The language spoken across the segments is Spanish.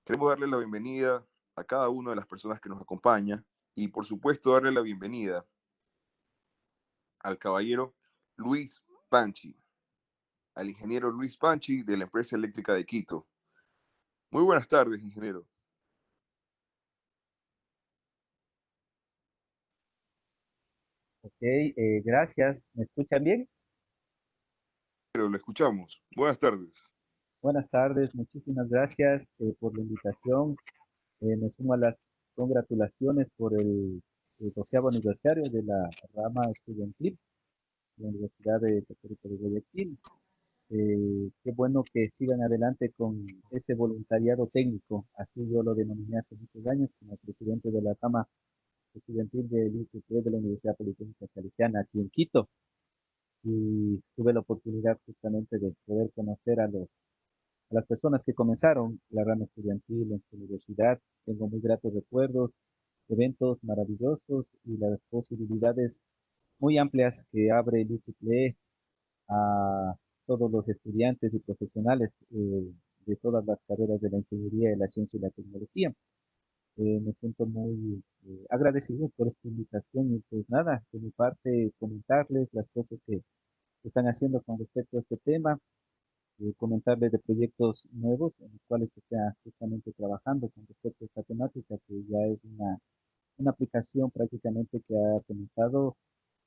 Queremos darle la bienvenida a cada una de las personas que nos acompaña y por supuesto darle la bienvenida al caballero Luis Panchi, al ingeniero Luis Panchi de la empresa eléctrica de Quito. Muy buenas tardes, ingeniero. Ok, gracias. ¿Me escuchan bien? Pero lo escuchamos. Buenas tardes. Buenas tardes, muchísimas gracias por la invitación. Me sumo a las congratulaciones por el 12º aniversario de la rama estudiantil de la Universidad de Católica de Guayaquil. Qué bueno que sigan adelante con este voluntariado técnico, así yo lo denominé hace muchos años como presidente de la rama estudiantil del ITP de la Universidad Politécnica Salesiana aquí en Quito. Y tuve la oportunidad justamente de poder conocer a las personas que comenzaron la rama estudiantil en su universidad. Tengo muy gratos recuerdos, eventos maravillosos y las posibilidades muy amplias que abre el ITPLE a todos los estudiantes y profesionales de todas las carreras de la ingeniería, de la ciencia y la tecnología. Me siento muy agradecido por esta invitación y pues nada, de mi parte comentarles las cosas que están haciendo con respecto a este tema, comentarles de proyectos nuevos en los cuales se está justamente trabajando con respecto a esta temática, que ya es una aplicación prácticamente que ha comenzado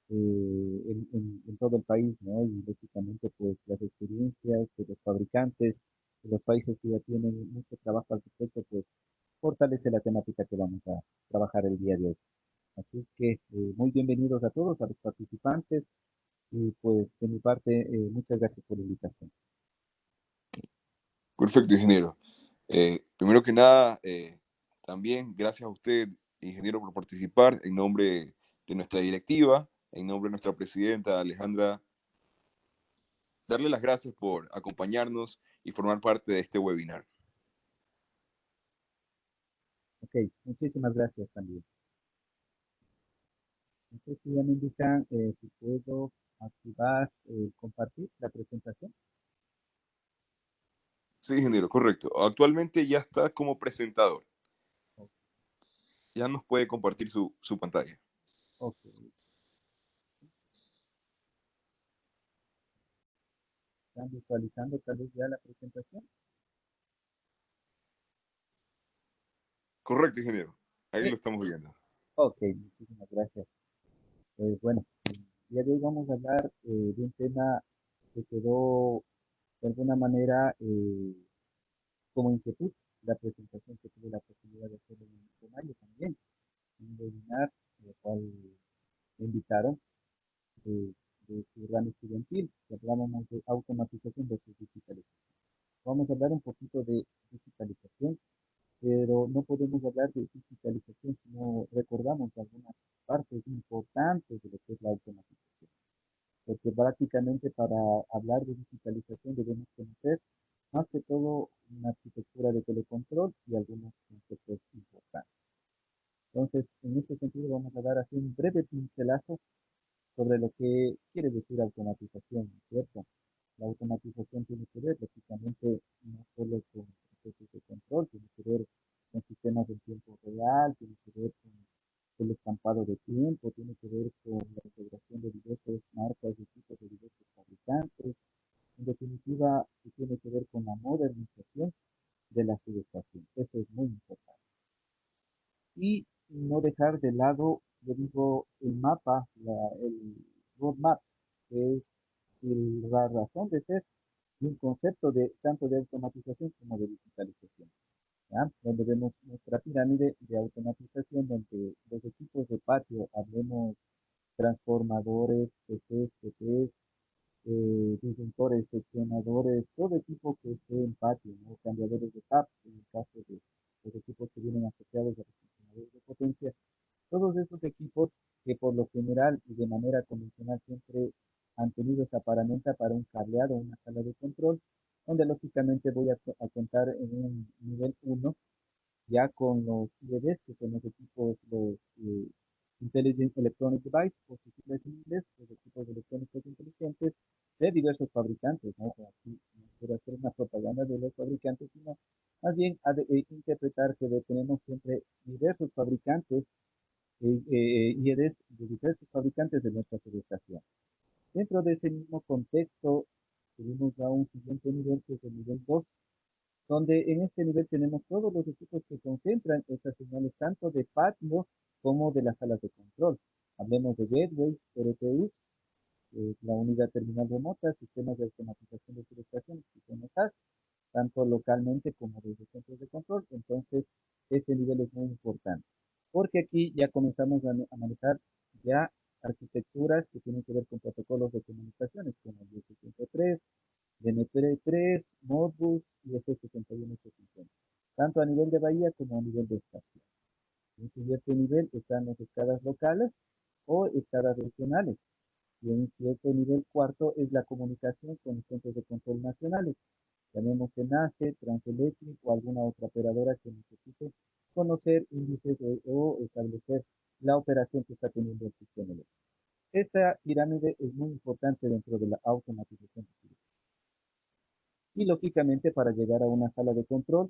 en todo el país, ¿no? Y lógicamente, pues las experiencias de los fabricantes, de los países que ya tienen mucho trabajo al respecto, pues fortalece la temática que vamos a trabajar el día de hoy. Así es que muy bienvenidos a todos, a los participantes, y pues de mi parte, muchas gracias por la invitación. Perfecto, ingeniero. Primero que nada, también gracias a usted, ingeniero, por participar en nombre de nuestra directiva, en nombre de nuestra presidenta Alejandra, darle las gracias por acompañarnos y formar parte de este webinar. Ok, muchísimas gracias también. No sé si ya me indican si puedo activar, compartir la presentación. Sí, ingeniero, correcto. Actualmente ya está como presentador. Ok, Ya nos puede compartir su pantalla. ok. ¿Están visualizando tal vez ya la presentación? Correcto, ingeniero. Ahí Sí. lo estamos viendo. Ok, muchísimas gracias. Pues bueno, el día de hoy vamos a hablar de un tema que quedó de alguna manera como inquietud, la presentación que tuve la oportunidad de hacer en el de mayo también, en un webinar, en el cual me invitaron de, de su rama estudiantil, que hablábamos de automatización versus digitalización. Vamos a hablar un poquito de digitalización, pero no podemos hablar de digitalización si no recordamos algunas partes importantes de lo que es la automatización, porque prácticamente para hablar de digitalización debemos conocer más que todo una arquitectura de telecontrol y algunos conceptos importantes. Entonces, en ese sentido vamos a dar así un breve pincelazo sobre lo que quiere decir automatización, ¿no es cierto? La automatización tiene que ver, lógicamente, no solo con procesos de control, tiene que ver con sistemas en tiempo real, tiene que ver con el estampado de tiempo, tiene que ver con la integración de diversas marcas y tipos de diversos fabricantes. En definitiva, tiene que ver con la modernización de la subestación. Eso es muy importante. Y no dejar de lado, yo digo, el mapa, el roadmap, que es la razón de ser y un concepto de tanto de automatización como de digitalización, ¿ya? Donde vemos nuestra pirámide de automatización, donde los equipos de patio, hablemos transformadores, PCs, TPs, disyuntores, seccionadores, todo equipo que esté en patio, ¿no? Cambiadores de taps, en el caso de los equipos que vienen asociados a los funcionadores de potencia, todos esos equipos que por lo general y de manera convencional siempre han tenido esa paramenta para un cableado, una sala de control, donde lógicamente voy a contar en un nivel uno ya con los IEDs, que son los equipos, los Intelligent Electronic Device, por sus siglas en inglés, los equipos electrónicos inteligentes de diversos fabricantes, ¿no? Aquí no quiero hacer una propaganda de los fabricantes, sino Más bien, interpretar que tenemos siempre diversos fabricantes de diversos fabricantes de nuestra subestación. Dentro de ese mismo contexto, subimos a un siguiente nivel, que es el nivel 2, donde en este nivel tenemos todos los equipos que concentran esas señales tanto de patio como de las salas de control. Hablemos de gateways, RTUs, la unidad terminal remota, sistemas de automatización de subestaciones, que son SAS, tanto localmente como desde centros de control. Entonces, este nivel es muy importante, porque aquí ya comenzamos a manejar ya arquitecturas que tienen que ver con protocolos de comunicaciones, como el 1063, DNP3, Modbus y S61850, tanto a nivel de bahía como a nivel de estación. En un siguiente nivel están las escalas locales o escalas regionales. Y en cierto nivel cuarto es la comunicación con los centros de control nacionales. Llamemos ENACE, Transelectric o alguna otra operadora que necesite conocer índices o establecer la operación que está teniendo el sistema eléctrico. Esta pirámide es muy importante dentro de la automatización. Y lógicamente para llegar a una sala de control,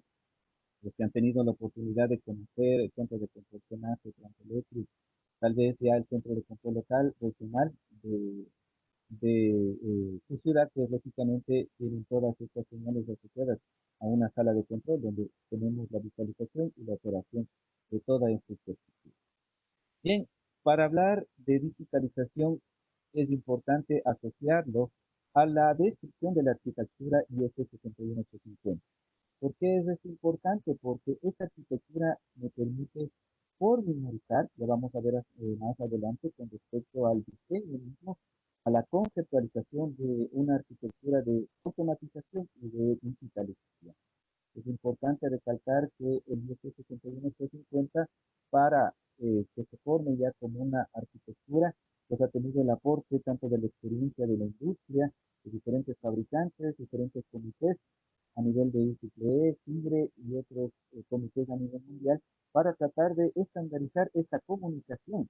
los que han tenido la oportunidad de conocer el centro de control ENACE, Transelectric, tal vez ya el centro de control local, regional de su ciudad, pues lógicamente tienen todas estas señales asociadas a una sala de control donde tenemos la visualización y la operación de toda esta infraestructura. Bien, para hablar de digitalización es importante asociarlo a la descripción de la arquitectura IS 61850. ¿Por qué es esto importante? Porque esta arquitectura me permite pormenorizar, lo vamos a ver más adelante con respecto al diseño mismo, a la conceptualización de una arquitectura de automatización y de digitalización. Es importante recalcar que el IEC 61850 para que se forme ya como una arquitectura, pues ha tenido el aporte tanto de la experiencia de la industria, de diferentes fabricantes, diferentes comités a nivel de IEEE, SIGRE y otros comités a nivel mundial para tratar de estandarizar esta comunicación,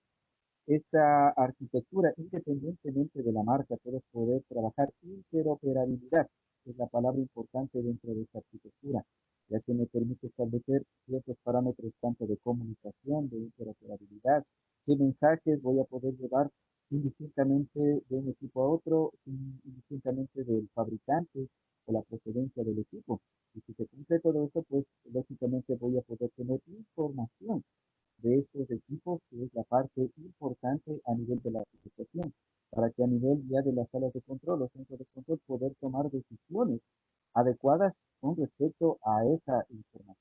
esta arquitectura, independientemente de la marca, pero poder trabajar interoperabilidad, que es la palabra importante dentro de esta arquitectura, ya que me permite establecer ciertos parámetros tanto de comunicación, de interoperabilidad, qué mensajes voy a poder llevar indistintamente de un equipo a otro, indistintamente del fabricante o la procedencia del equipo. Y si se cumple todo esto, pues lógicamente voy a poder tener información de estos equipos, que es la parte importante a nivel de la aplicación, para que a nivel ya de las salas de control o centros de control poder tomar decisiones adecuadas con respecto a esa información.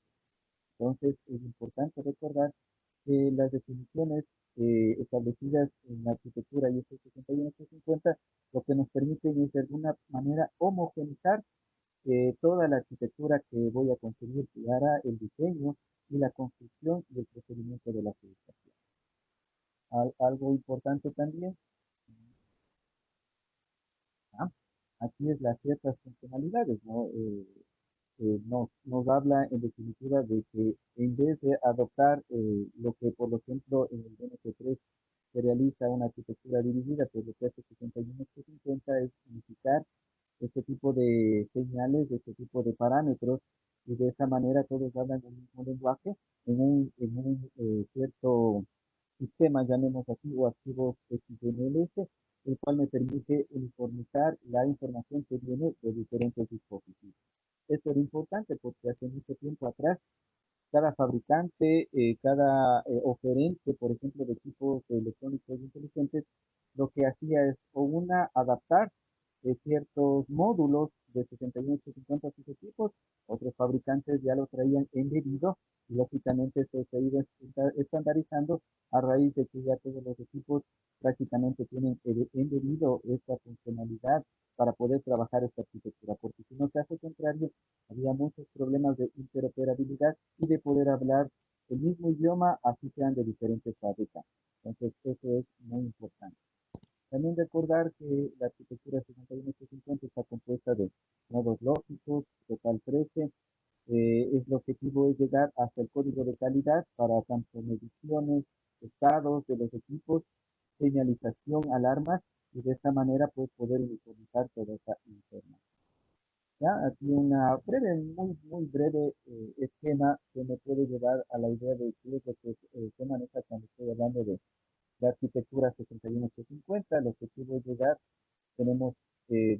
Entonces es importante recordar que las definiciones establecidas en la arquitectura ISO 61850 lo que nos permiten es de alguna manera homogenizar toda la arquitectura que voy a conseguir, que hará el diseño y la construcción y el procedimiento de la fabricación. Algo importante también, ¿ah? Aquí es las ciertas funcionalidades, ¿no? Nos habla en definitiva de que en vez de adoptar lo que, por ejemplo, en el DNP3 se realiza una arquitectura dividida, pues lo que hace 61850 es unificar este tipo de señales, de este tipo de parámetros, y de esa manera todos hablan el mismo lenguaje en un cierto sistema, llamemos así, o archivos XMLS, el cual me permite uniformizar la información que viene de diferentes dispositivos. Esto era importante porque hace mucho tiempo atrás cada fabricante, cada oferente, por ejemplo, de equipos electrónicos inteligentes, lo que hacía es o una adaptar ciertos módulos de 6850 a sus equipos, otros fabricantes ya lo traían embebido y lógicamente esto se ha ido estandarizando a raíz de que ya todos los equipos prácticamente tienen embebido esta funcionalidad para poder trabajar esta arquitectura, porque si no, caso contrario, había muchos problemas de interoperabilidad y de poder hablar el mismo idioma, así sean de diferentes fábricas. Entonces, eso es muy importante. También recordar que la arquitectura 61850 está compuesta de nodos lógicos, total 13. El objetivo es llegar hasta el código de calidad para tanto mediciones, estados de los equipos, señalización, alarmas, y de esta manera pues poder uniformizar toda esta información. Ya, aquí una breve, muy breve esquema que me puede llevar a la idea de qué es lo que se maneja cuando estoy hablando de la arquitectura 61850. Lo que quiero llegar, tenemos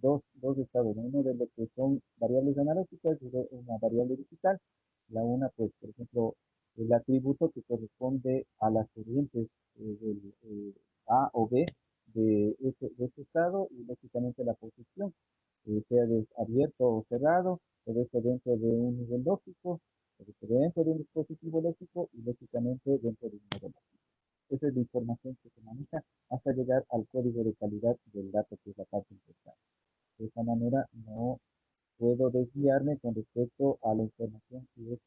dos estados, ¿no? Uno de lo que son variables analógicas y una variable digital. La una, pues, por ejemplo, el atributo que corresponde a las corrientes del A o B de ese estado y lógicamente la posición, sea abierto o cerrado, todo eso dentro de un nivel lógico, todo eso dentro de un dispositivo lógico y lógicamente dentro de un nodo lógico. Esa es la información que se maneja hasta llegar al código de calidad del dato, que es la parte importante. De esa manera no puedo desviarme con respecto a la información si es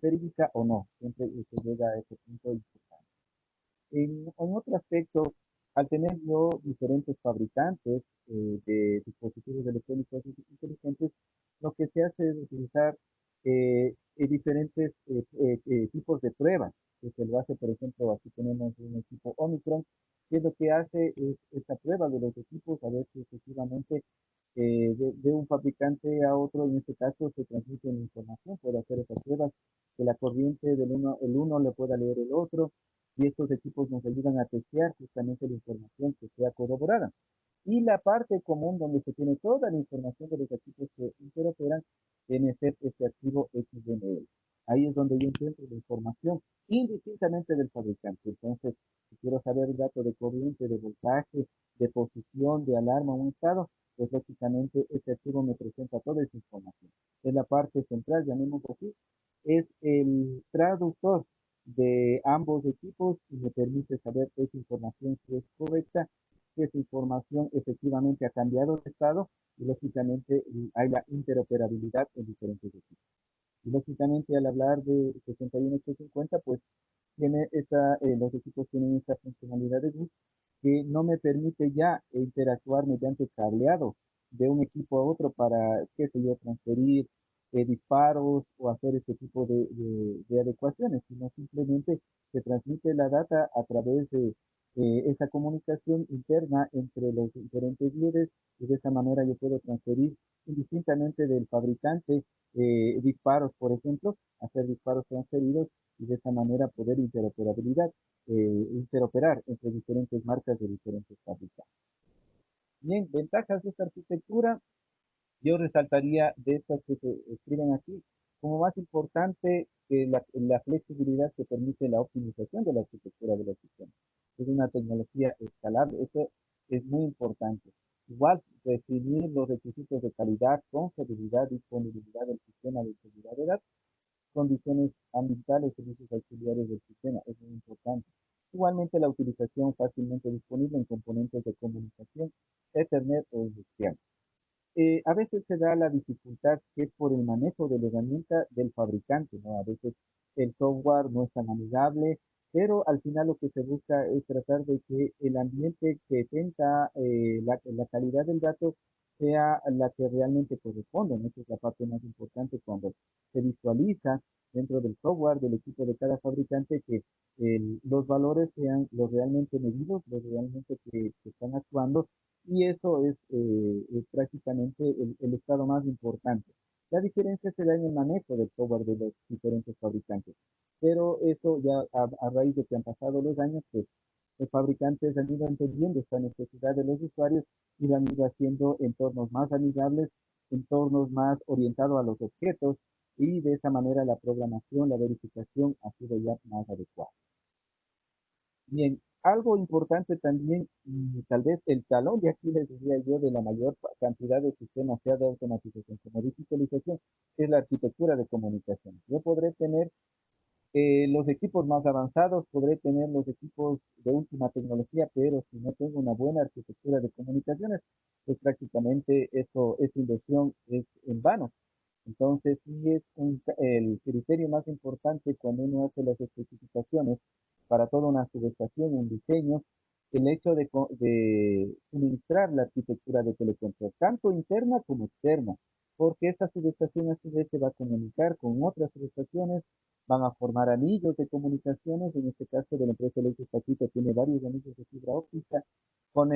verídica o no. Siempre se llega a ese punto importante. En otro aspecto, al tener yo diferentes fabricantes de dispositivos electrónicos inteligentes, lo que se hace es utilizar diferentes tipos de pruebas, que se lo hace, por ejemplo, aquí tenemos un equipo Omicron, que lo que hace es esta prueba de los equipos, a ver si efectivamente de un fabricante a otro, en este caso, se transmite la información, puede hacer esas pruebas, que la corriente del uno, el uno le pueda leer el otro, y estos equipos nos ayudan a testear justamente la información que sea corroborada. Y la parte común donde se tiene toda la información de los equipos que interoperan viene a ser este archivo XML. Ahí es donde yo encuentro la información indistintamente del fabricante. Entonces, si quiero saber el dato de corriente, de voltaje, de posición, de alarma, un estado, pues lógicamente este archivo me presenta toda esa información. Es la parte central, llamémoslo así, es el traductor de ambos equipos y me permite saber esa información si es correcta, si esa información efectivamente ha cambiado de estado y lógicamente hay la interoperabilidad en diferentes equipos. Y lógicamente al hablar de 61850, pues los equipos tienen esta funcionalidad de bus que no me permite ya interactuar mediante cableado de un equipo a otro para, qué sé yo, transferir disparos o hacer este tipo de adecuaciones, sino simplemente se transmite la data a través de esa comunicación interna entre los diferentes líderes y de esa manera yo puedo transferir indistintamente del fabricante disparos, por ejemplo, hacer disparos transferidos y de esa manera poder interoperar entre diferentes marcas de diferentes fabricantes. Bien, ventajas de esta arquitectura, yo resaltaría de estas que se escriben aquí, como más importante la flexibilidad que permite la optimización de la arquitectura de los sistemas. Es una tecnología escalable, eso es muy importante. Igual, definir los requisitos de calidad, confiabilidad, disponibilidad del sistema de seguridad de datos, condiciones ambientales, servicios auxiliares del sistema, es muy importante. Igualmente, la utilización fácilmente disponible en componentes de comunicación, Ethernet o industrial. A veces se da la dificultad que es por el manejo de la herramienta del fabricante, ¿no? A veces el software no es tan amigable, pero al final lo que se busca es tratar de que el ambiente que tenga la calidad del dato sea la que realmente corresponde, ¿no? Esa es la parte más importante cuando se visualiza dentro del software del equipo de cada fabricante que los valores sean los realmente medidos, los realmente que están actuando y eso es prácticamente el estado más importante. La diferencia se da en el manejo del software de los diferentes fabricantes, pero eso ya a raíz de que han pasado los años, pues los fabricantes han ido entendiendo esta necesidad de los usuarios y lo han ido haciendo entornos más amigables, entornos más orientados a los objetos y de esa manera la programación, la verificación ha sido ya más adecuada. Bien, algo importante también, y tal vez el talón de aquí les diría yo de la mayor cantidad de sistemas, sea de automatización como digitalización, es la arquitectura de comunicación. Yo podré tener los equipos más avanzados, podré tener los equipos de última tecnología, pero si no tengo una buena arquitectura de comunicaciones, pues prácticamente eso, esa inversión es en vano. Entonces, sí es el criterio más importante cuando uno hace las especificaciones para toda una subestación, un diseño, el hecho de suministrar la arquitectura de telecontrol, tanto interna como externa, porque esa subestación a su vez se va a comunicar con otras subestaciones, van a formar anillos de comunicaciones, en este caso de la empresa eléctrica Quito tiene varios anillos de fibra óptica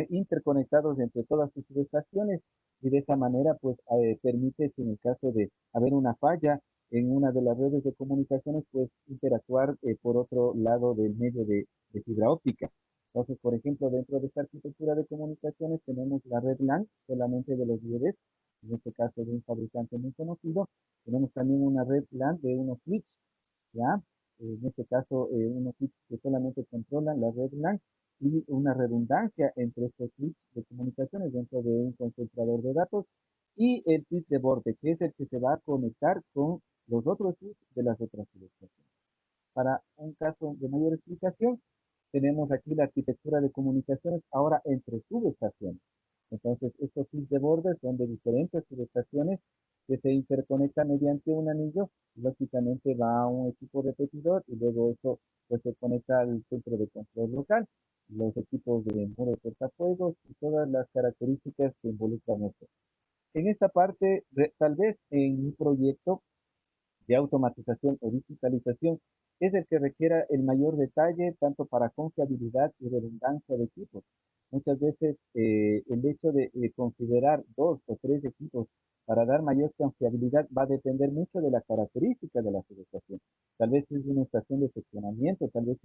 interconectados entre todas sus subestaciones y de esa manera pues permite, si en el caso de haber una falla en una de las redes de comunicaciones, pues interactuar por otro lado del medio de fibra óptica. Entonces, por ejemplo, dentro de esta arquitectura de comunicaciones tenemos la red LAN solamente de los líderes, en este caso de un fabricante muy conocido. Tenemos también una red LAN de unos switch, ¿ya? En este caso, unos switch que solamente controlan la red LAN y una redundancia entre estos switch de comunicaciones dentro de un concentrador de datos y el switch de borde, que es el que se va a conectar con los otros switch de las otras subestaciones. Para un caso de mayor explicación, tenemos aquí la arquitectura de comunicaciones ahora entre subestaciones. Entonces, estos switches de borde son de diferentes subestaciones que se interconectan mediante un anillo. Lógicamente va a un equipo repetidor y luego eso pues, se conecta al centro de control local, los equipos de muro de cortafuegos y todas las características que involucran esto. En esta parte, tal vez en un proyecto de automatización o digitalización es el que requiera el mayor detalle tanto para confiabilidad y redundancia de equipos. Muchas veces el hecho de considerar dos o tres equipos para dar mayor confiabilidad va a depender mucho de la característica de la subestación. Tal vez es una estación de seccionamiento, tal vez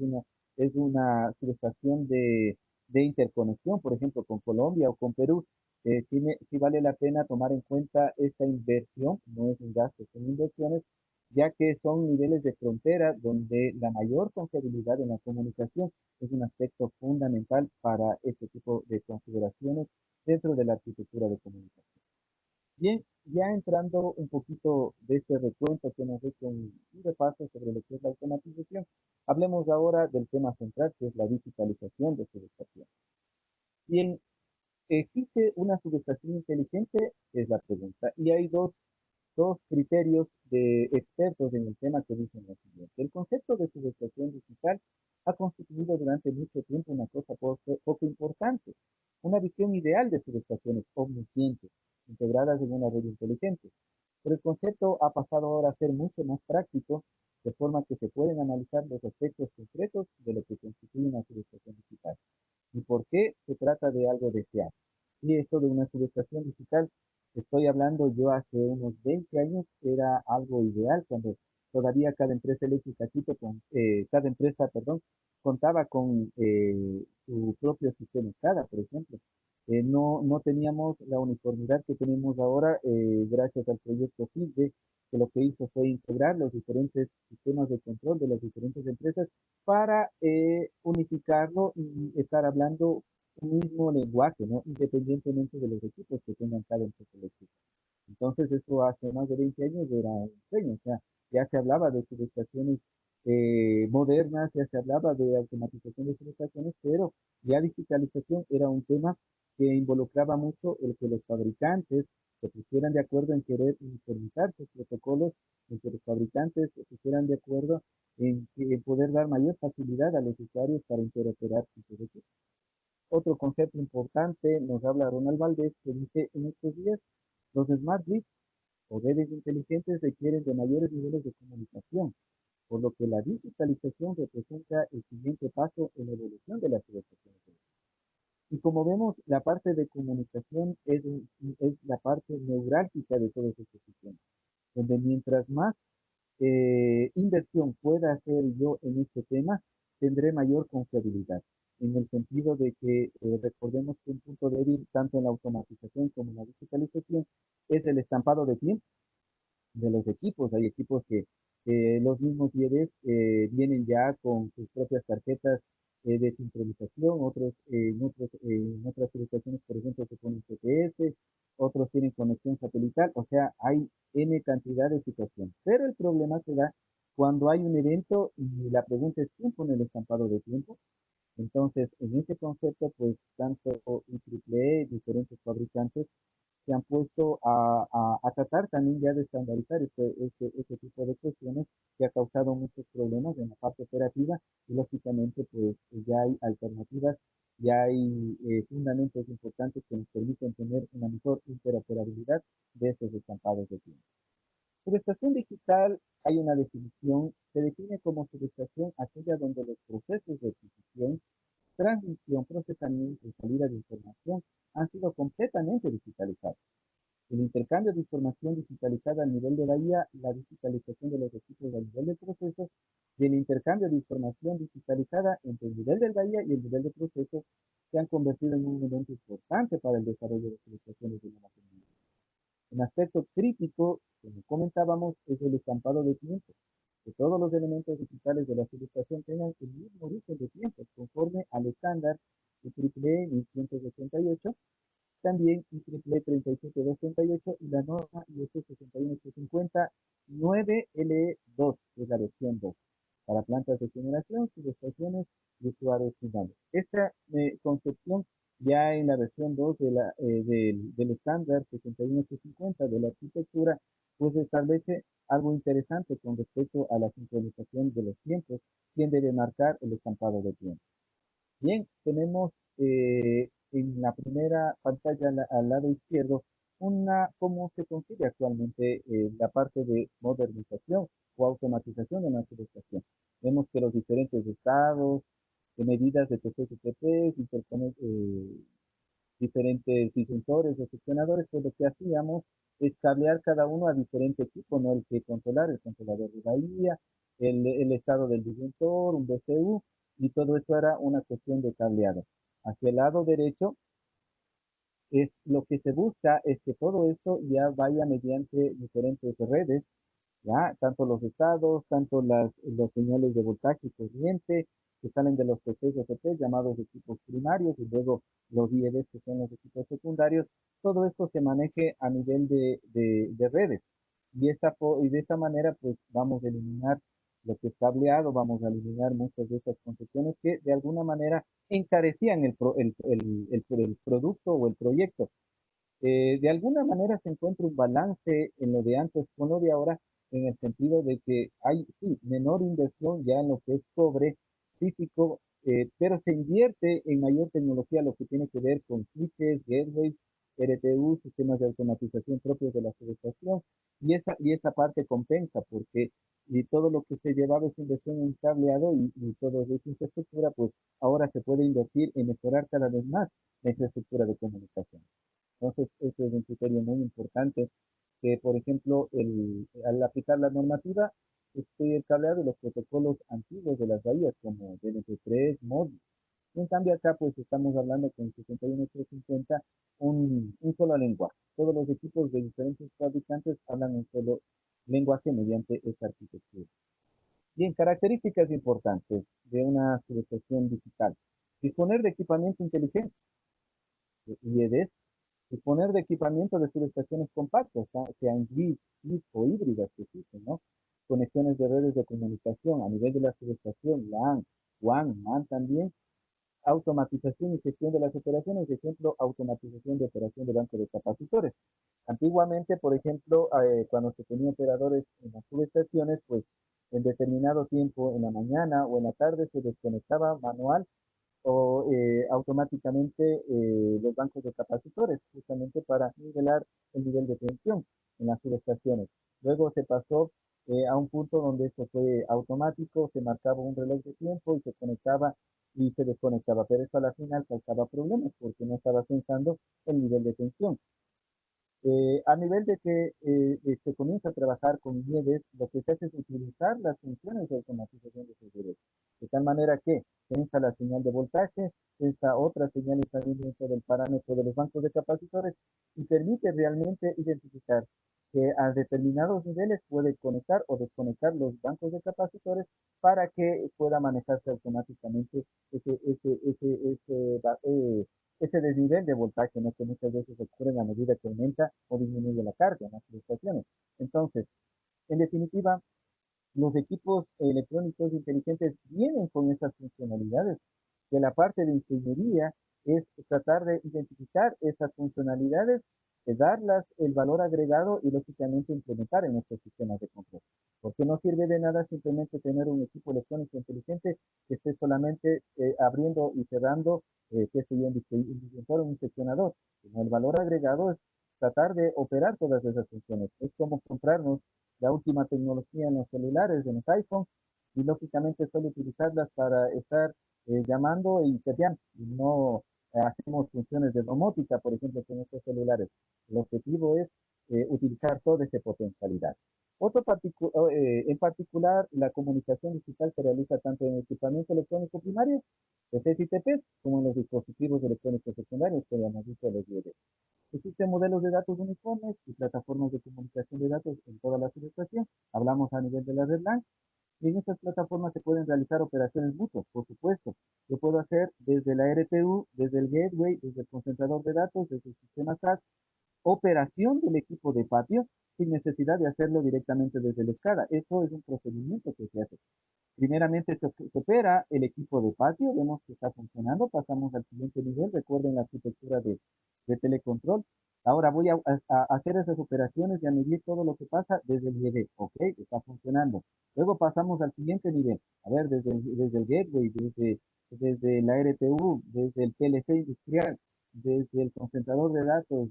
es una subestación de interconexión, por ejemplo, con Colombia o con Perú. Sí vale la pena tomar en cuenta esta inversión, no es un gasto, son inversiones ya que son niveles de frontera donde la mayor confiabilidad en la comunicación es un aspecto fundamental para este tipo de consideraciones dentro de la arquitectura de comunicación. Bien, ya entrando un poquito de este recuento que hemos hecho un repaso sobre lo que es la automatización, hablemos ahora del tema central que es la digitalización de subestación. Bien, ¿existe una subestación inteligente? Es la pregunta. Y hay dos criterios de expertos en el tema que dicen lo siguiente. El concepto de subestación digital ha constituido durante mucho tiempo una cosa poco importante, una visión ideal de subestaciones omniscientes, integradas en una red inteligente. Pero el concepto ha pasado ahora a ser mucho más práctico, de forma que se pueden analizar los aspectos concretos de lo que constituye una subestación digital y por qué se trata de algo deseado. Y esto de una subestación digital, estoy hablando yo hace unos 20 años, era algo ideal cuando todavía cada empresa eléctrica, cada empresa, perdón, contaba con su propio sistema SCADA, por ejemplo. No teníamos la uniformidad que tenemos ahora gracias al proyecto CISBE, que lo que hizo fue integrar los diferentes sistemas de control de las diferentes empresas para unificarlo y estar hablando un mismo lenguaje, ¿no? Independientemente de los equipos que tengan cada empresa eléctrica. Entonces, eso hace más de 20 años era un sueño, o sea, ya se hablaba de subestaciones modernas, ya se hablaba de automatización de subestaciones, pero ya digitalización era un tema que involucraba mucho el que los fabricantes se pusieran de acuerdo en querer uniformizar sus protocolos, en que los fabricantes se pusieran de acuerdo en poder dar mayor facilidad a los usuarios para interoperar con sus equipos. Otro concepto importante nos habla Ronald Valdés, que dice, en estos días, los smart grids o redes inteligentes requieren de mayores niveles de comunicación, por lo que la digitalización representa el siguiente paso en la evolución de las civilizaciones. Y como vemos, la parte de comunicación es la parte neurálgica de todos estos sistemas, donde mientras más inversión pueda hacer yo en este tema, tendré mayor confiabilidad. En el sentido de que recordemos que un punto débil tanto en la automatización como en la digitalización es el estampado de tiempo de los equipos. Hay equipos que los mismos IEDs vienen ya con sus propias tarjetas de sincronización, otros, en otras subestaciones, por ejemplo, se ponen GPS, otros tienen conexión satelital, o sea, hay N cantidad de situaciones. Pero el problema se da cuando hay un evento y la pregunta es quién pone el estampado de tiempo. Entonces, en ese concepto, pues tanto IEEE, diferentes fabricantes, se han puesto a tratar también ya de estandarizar este tipo de cuestiones que ha causado muchos problemas en la parte operativa y lógicamente pues ya hay alternativas, ya hay fundamentos importantes que nos permiten tener una mejor interoperabilidad de esos estampados de tiempo. Subestación digital, hay una definición, se define como subestación aquella donde los procesos de adquisición, transmisión, procesamiento y salida de información han sido completamente digitalizados. el intercambio de información digitalizada al nivel de la IA, la digitalización de los equipos al nivel del proceso, y el intercambio de información digitalizada entre el nivel de la IA y el nivel de proceso se han convertido en un elemento importante para el desarrollo de soluciones de innovación. Un aspecto crítico, como comentábamos, es el estampado de tiempo, que todos los elementos digitales de la ilustración tengan el mismo origen de tiempo, conforme al estándar IEEE 1168, también IEEE 37238 y la norma IS 61850 9LE2, que es la versión 2, para plantas de generación, subestaciones y usuarios finales. Esta concepción ya en la versión 2 del estándar 61850 de la arquitectura, pues establece algo interesante con respecto a la sincronización de los tiempos, quien debe marcar el estampado de tiempo. Bien, tenemos en la primera pantalla al lado izquierdo cómo se consigue actualmente la parte de modernización o automatización de nuestra estación. Vemos que los diferentes estados, de medidas de TCP/IP, diferentes disyuntores o seccionadores, pues lo que hacíamos es cablear cada uno a diferente equipo, ¿no? El que controlar, el controlador de bahía, el estado del disyuntor, un BCU, y todo eso era una cuestión de cableado. Hacia el lado derecho, es lo que se busca es que todo esto ya vaya mediante diferentes redes, ¿ya? Tanto los estados, tanto los señales de voltaje y corriente que salen de los procesos CP llamados equipos primarios y luego los IEDs que son los equipos secundarios, todo esto se maneje a nivel de redes. Y de esta manera, pues vamos a eliminar lo que es cableado, vamos a eliminar muchas de estas concepciones que de alguna manera encarecían el producto o el proyecto. De alguna manera se encuentra un balance en lo de antes con lo de ahora, en el sentido de que hay, sí, menor inversión ya en lo que es cobre físico, pero se invierte en mayor tecnología, lo que tiene que ver con switches, gateways, RTU, sistemas de automatización propios de la subestación, y esa parte compensa, porque y todo lo que se llevaba esa inversión en cableado y toda esa infraestructura, pues ahora se puede invertir en mejorar cada vez más la infraestructura de comunicación. Entonces, eso es un criterio muy importante que, por ejemplo, al aplicar la normativa, el cableado de los protocolos antiguos de las bahías, como DNP3, MODI. En cambio, acá, pues, estamos hablando con 61350, un solo lenguaje. Todos los equipos de diferentes fabricantes hablan un solo lenguaje mediante esta arquitectura. Bien, características importantes de una subestación digital. Disponer de equipamiento inteligente, IEDs, disponer de equipamiento de subestaciones compactas, sean grid, o híbridas que existen, ¿no? Conexiones de redes de comunicación a nivel de la subestación, LAN, WAN, MAN también, automatización y gestión de las operaciones, ejemplo, automatización de operación de banco de capacitores. Antiguamente, por ejemplo, cuando se tenía operadores en las subestaciones, pues en determinado tiempo, en la mañana o en la tarde, se desconectaba manual o automáticamente los bancos de capacitores, justamente para nivelar el nivel de tensión en las subestaciones. Luego se pasó a un punto donde esto fue automático, se marcaba un reloj de tiempo y se conectaba y se desconectaba, pero eso a la final causaba problemas porque no estaba sensando el nivel de tensión. A nivel de que se comienza a trabajar con NIEDES, lo que se hace es utilizar las funciones de automatización de seguridad. De tal manera que sensa la señal de voltaje, sensa otra señal también dentro del parámetro de los bancos de capacitores y permite realmente identificar que a determinados niveles puede conectar o desconectar los bancos de capacitores para que pueda manejarse automáticamente ese desnivel de voltaje, ¿no? Que muchas veces ocurre a medida que aumenta o disminuye la carga en las estaciones. Entonces, en definitiva, los equipos electrónicos inteligentes vienen con esas funcionalidades. De la parte de ingeniería es tratar de identificar esas funcionalidades, de darlas el valor agregado y lógicamente implementar en nuestros sistemas de control. Porque no sirve de nada simplemente tener un equipo electrónico inteligente que esté solamente abriendo y cerrando, qué sé yo, un disyuntor o un seccionador. Sino el valor agregado es tratar de operar todas esas funciones. Es como comprarnos la última tecnología en los celulares, en los iPhones, y lógicamente solo utilizarlas para estar llamando y chateando, y no hacemos funciones de domótica, por ejemplo, con estos celulares. El objetivo es utilizar toda esa potencialidad. En particular, la comunicación digital se realiza tanto en equipamiento electrónico primario, PCs y TPs, como en los dispositivos electrónicos secundarios, que llamamos dicho los IoT. Existen modelos de datos uniformes y plataformas de comunicación de datos en toda la subestación. Hablamos a nivel de la red LAN y en estas plataformas se pueden realizar operaciones mutuas, por supuesto. Yo puedo hacer desde la RTU, desde el gateway, desde el concentrador de datos, desde el sistema SAS, operación del equipo de patio sin necesidad de hacerlo directamente desde la SCADA. Eso es un procedimiento que se hace. Primeramente se opera el equipo de patio, vemos que está funcionando, pasamos al siguiente nivel, recuerden la arquitectura de telecontrol. Ahora voy a hacer esas operaciones y a medir todo lo que pasa desde el IED. Ok, está funcionando. Luego pasamos al siguiente nivel. A ver, desde el gateway, desde la RTU, desde el PLC industrial, desde el concentrador de datos,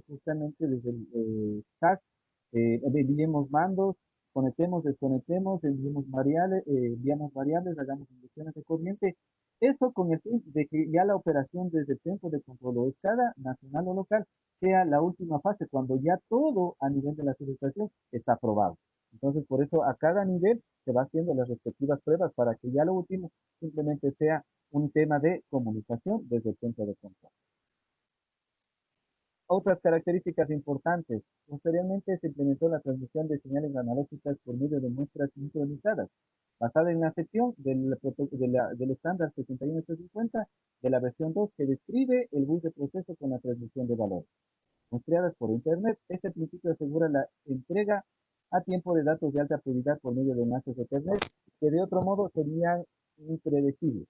justamente desde el SAS, enviemos mandos, conectemos, desconectemos, enviamos variables, hagamos inyecciones de corriente. Eso con el fin de que ya la operación desde el centro de control o escala nacional o local sea la última fase, cuando ya todo a nivel de la subestación está aprobado. Entonces, por eso a cada nivel se va haciendo las respectivas pruebas para que ya lo último simplemente sea un tema de comunicación desde el centro de control. Otras características importantes. Posteriormente se implementó la transmisión de señales analógicas por medio de muestras sincronizadas, basada en la sección del estándar 61850 de la versión 2 que describe el bus de proceso con la transmisión de valores. Muestreadas por Internet, este principio asegura la entrega a tiempo de datos de alta prioridad por medio de enlaces de Ethernet que de otro modo serían impredecibles.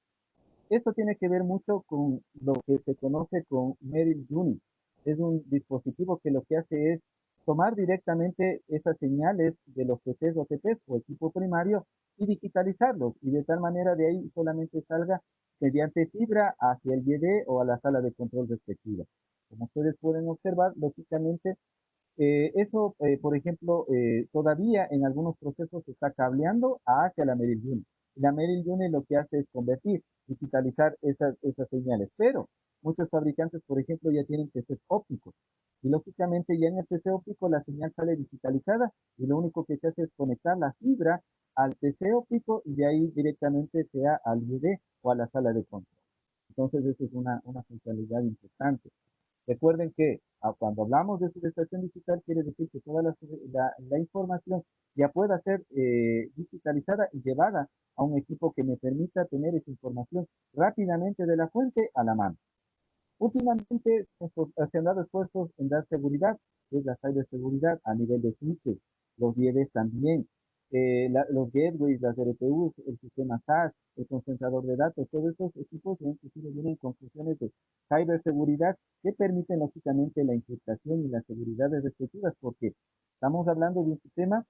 Esto tiene que ver mucho con lo que se conoce con Merrill Unit. Es un dispositivo que lo que hace es tomar directamente esas señales de los PCs o TPs o equipo primario y digitalizarlos y de tal manera de ahí solamente salga mediante fibra hacia el IED o a la sala de control respectiva. Como ustedes pueden observar, lógicamente por ejemplo, todavía en algunos procesos se está cableando hacia la Merrill Unit. La Merrill Unit lo que hace es convertir, digitalizar esas señales, pero muchos fabricantes, por ejemplo, ya tienen PCs ópticos. Y lógicamente ya en el PC óptico la señal sale digitalizada y lo único que se hace es conectar la fibra al PC óptico y de ahí directamente sea al IED o a la sala de control. Entonces, eso es una funcionalidad importante. Recuerden que cuando hablamos de subestación digital, quiere decir que toda la información ya pueda ser digitalizada y llevada a un equipo que me permita tener esa información rápidamente de la fuente a la mano. Últimamente se han dado esfuerzos en dar seguridad, que es la ciberseguridad a nivel de switches, los IEDs también, los gateways, las RTUs, el sistema SAS, el concentrador de datos, todos estos equipos inclusive vienen con funciones de ciberseguridad que permiten lógicamente la encriptación y las seguridades respectivas, porque estamos hablando de un sistema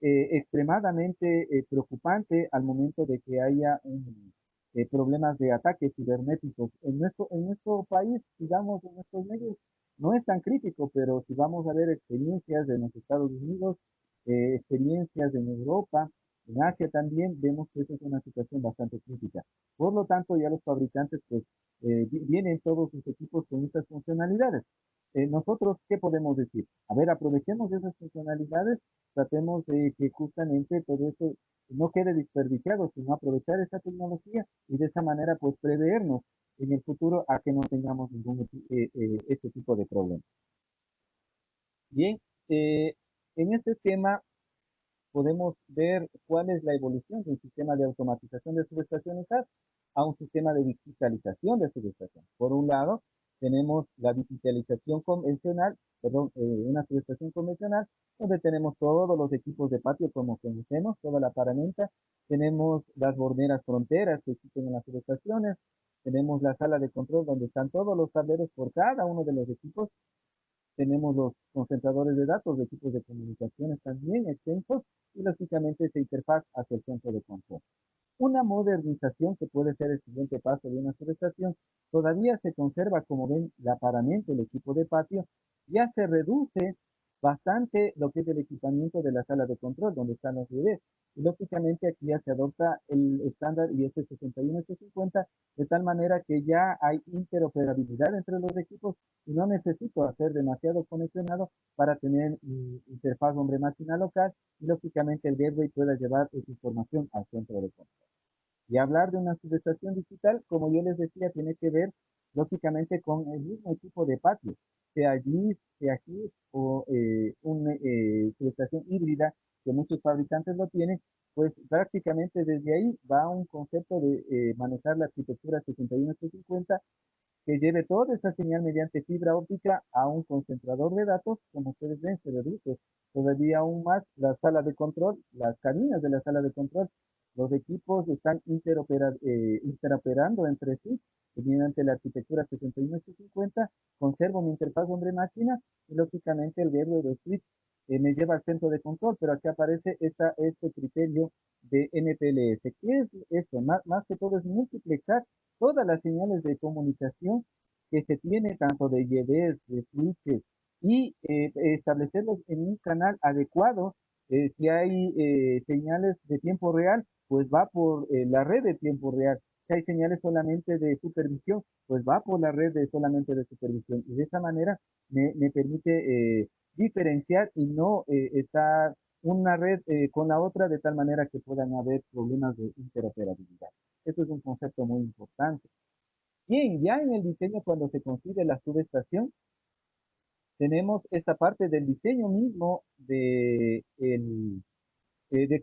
extremadamente preocupante al momento de que haya problemas de ataques cibernéticos. En nuestro país, digamos, en nuestros medios, no es tan crítico, pero si vamos a ver experiencias en los Estados Unidos, experiencias en Europa, en Asia también, vemos que esa es una situación bastante crítica. Por lo tanto, ya los fabricantes, pues, vienen todos sus equipos con estas funcionalidades. Nosotros, ¿qué podemos decir? A ver, aprovechemos esas funcionalidades, tratemos de que justamente todo eso no quede desperdiciado, sino aprovechar esa tecnología y de esa manera pues prevernos en el futuro a que no tengamos ningún este tipo de problemas. Bien, en este esquema podemos ver cuál es la evolución de un sistema de automatización de subestaciones SAS a un sistema de digitalización de subestaciones. Por un lado, tenemos la digitalización convencional, perdón, una subestación convencional, donde tenemos todos los equipos de patio como conocemos, toda la paramenta, tenemos las borneras fronteras que existen en las subestaciones, tenemos la sala de control donde están todos los tableros por cada uno de los equipos, tenemos los concentradores de datos, de equipos de comunicaciones también extensos y lógicamente esa interfaz hacia el centro de control. Una modernización que puede ser el siguiente paso de una subestación, todavía se conserva, como ven, la paramenta, el equipo de patio, ya se reduce bastante lo que es el equipamiento de la sala de control, donde están los bebés. Y lógicamente aquí ya se adopta el estándar IS 61850, de tal manera que ya hay interoperabilidad entre los equipos y no necesito hacer demasiado conexionado para tener interfaz hombre-máquina local y lógicamente el gateway pueda llevar esa información al centro de control. Y hablar de una subestación digital, como yo les decía, tiene que ver lógicamente con el mismo tipo de patio, sea GIS, sea GIS o una subestación híbrida, que muchos fabricantes lo tienen, pues prácticamente desde ahí va un concepto de manejar la arquitectura 61850 que lleve toda esa señal mediante fibra óptica a un concentrador de datos. Como ustedes ven, se reduce todavía aún más la sala de control, las cabinas de la sala de control. Los equipos están interoperando entre sí mediante la arquitectura 61850. Conservo mi interfaz hombre-máquina y lógicamente el gateway de switch me lleva al centro de control, pero aquí aparece este criterio de MPLS. ¿Qué es esto? Más que todo es multiplexar todas las señales de comunicación que se tiene, tanto de YDs, de switches, y establecerlos en un canal adecuado. Si hay señales de tiempo real, pues va por la red de tiempo real. Si hay señales solamente de supervisión, pues va por la red de solamente de supervisión. Y de esa manera me permite diferenciar y no estar una red con la otra de tal manera que puedan haber problemas de interoperabilidad. Esto es un concepto muy importante. Bien, ya en el diseño, cuando se concibe la subestación, tenemos esta parte del diseño mismo de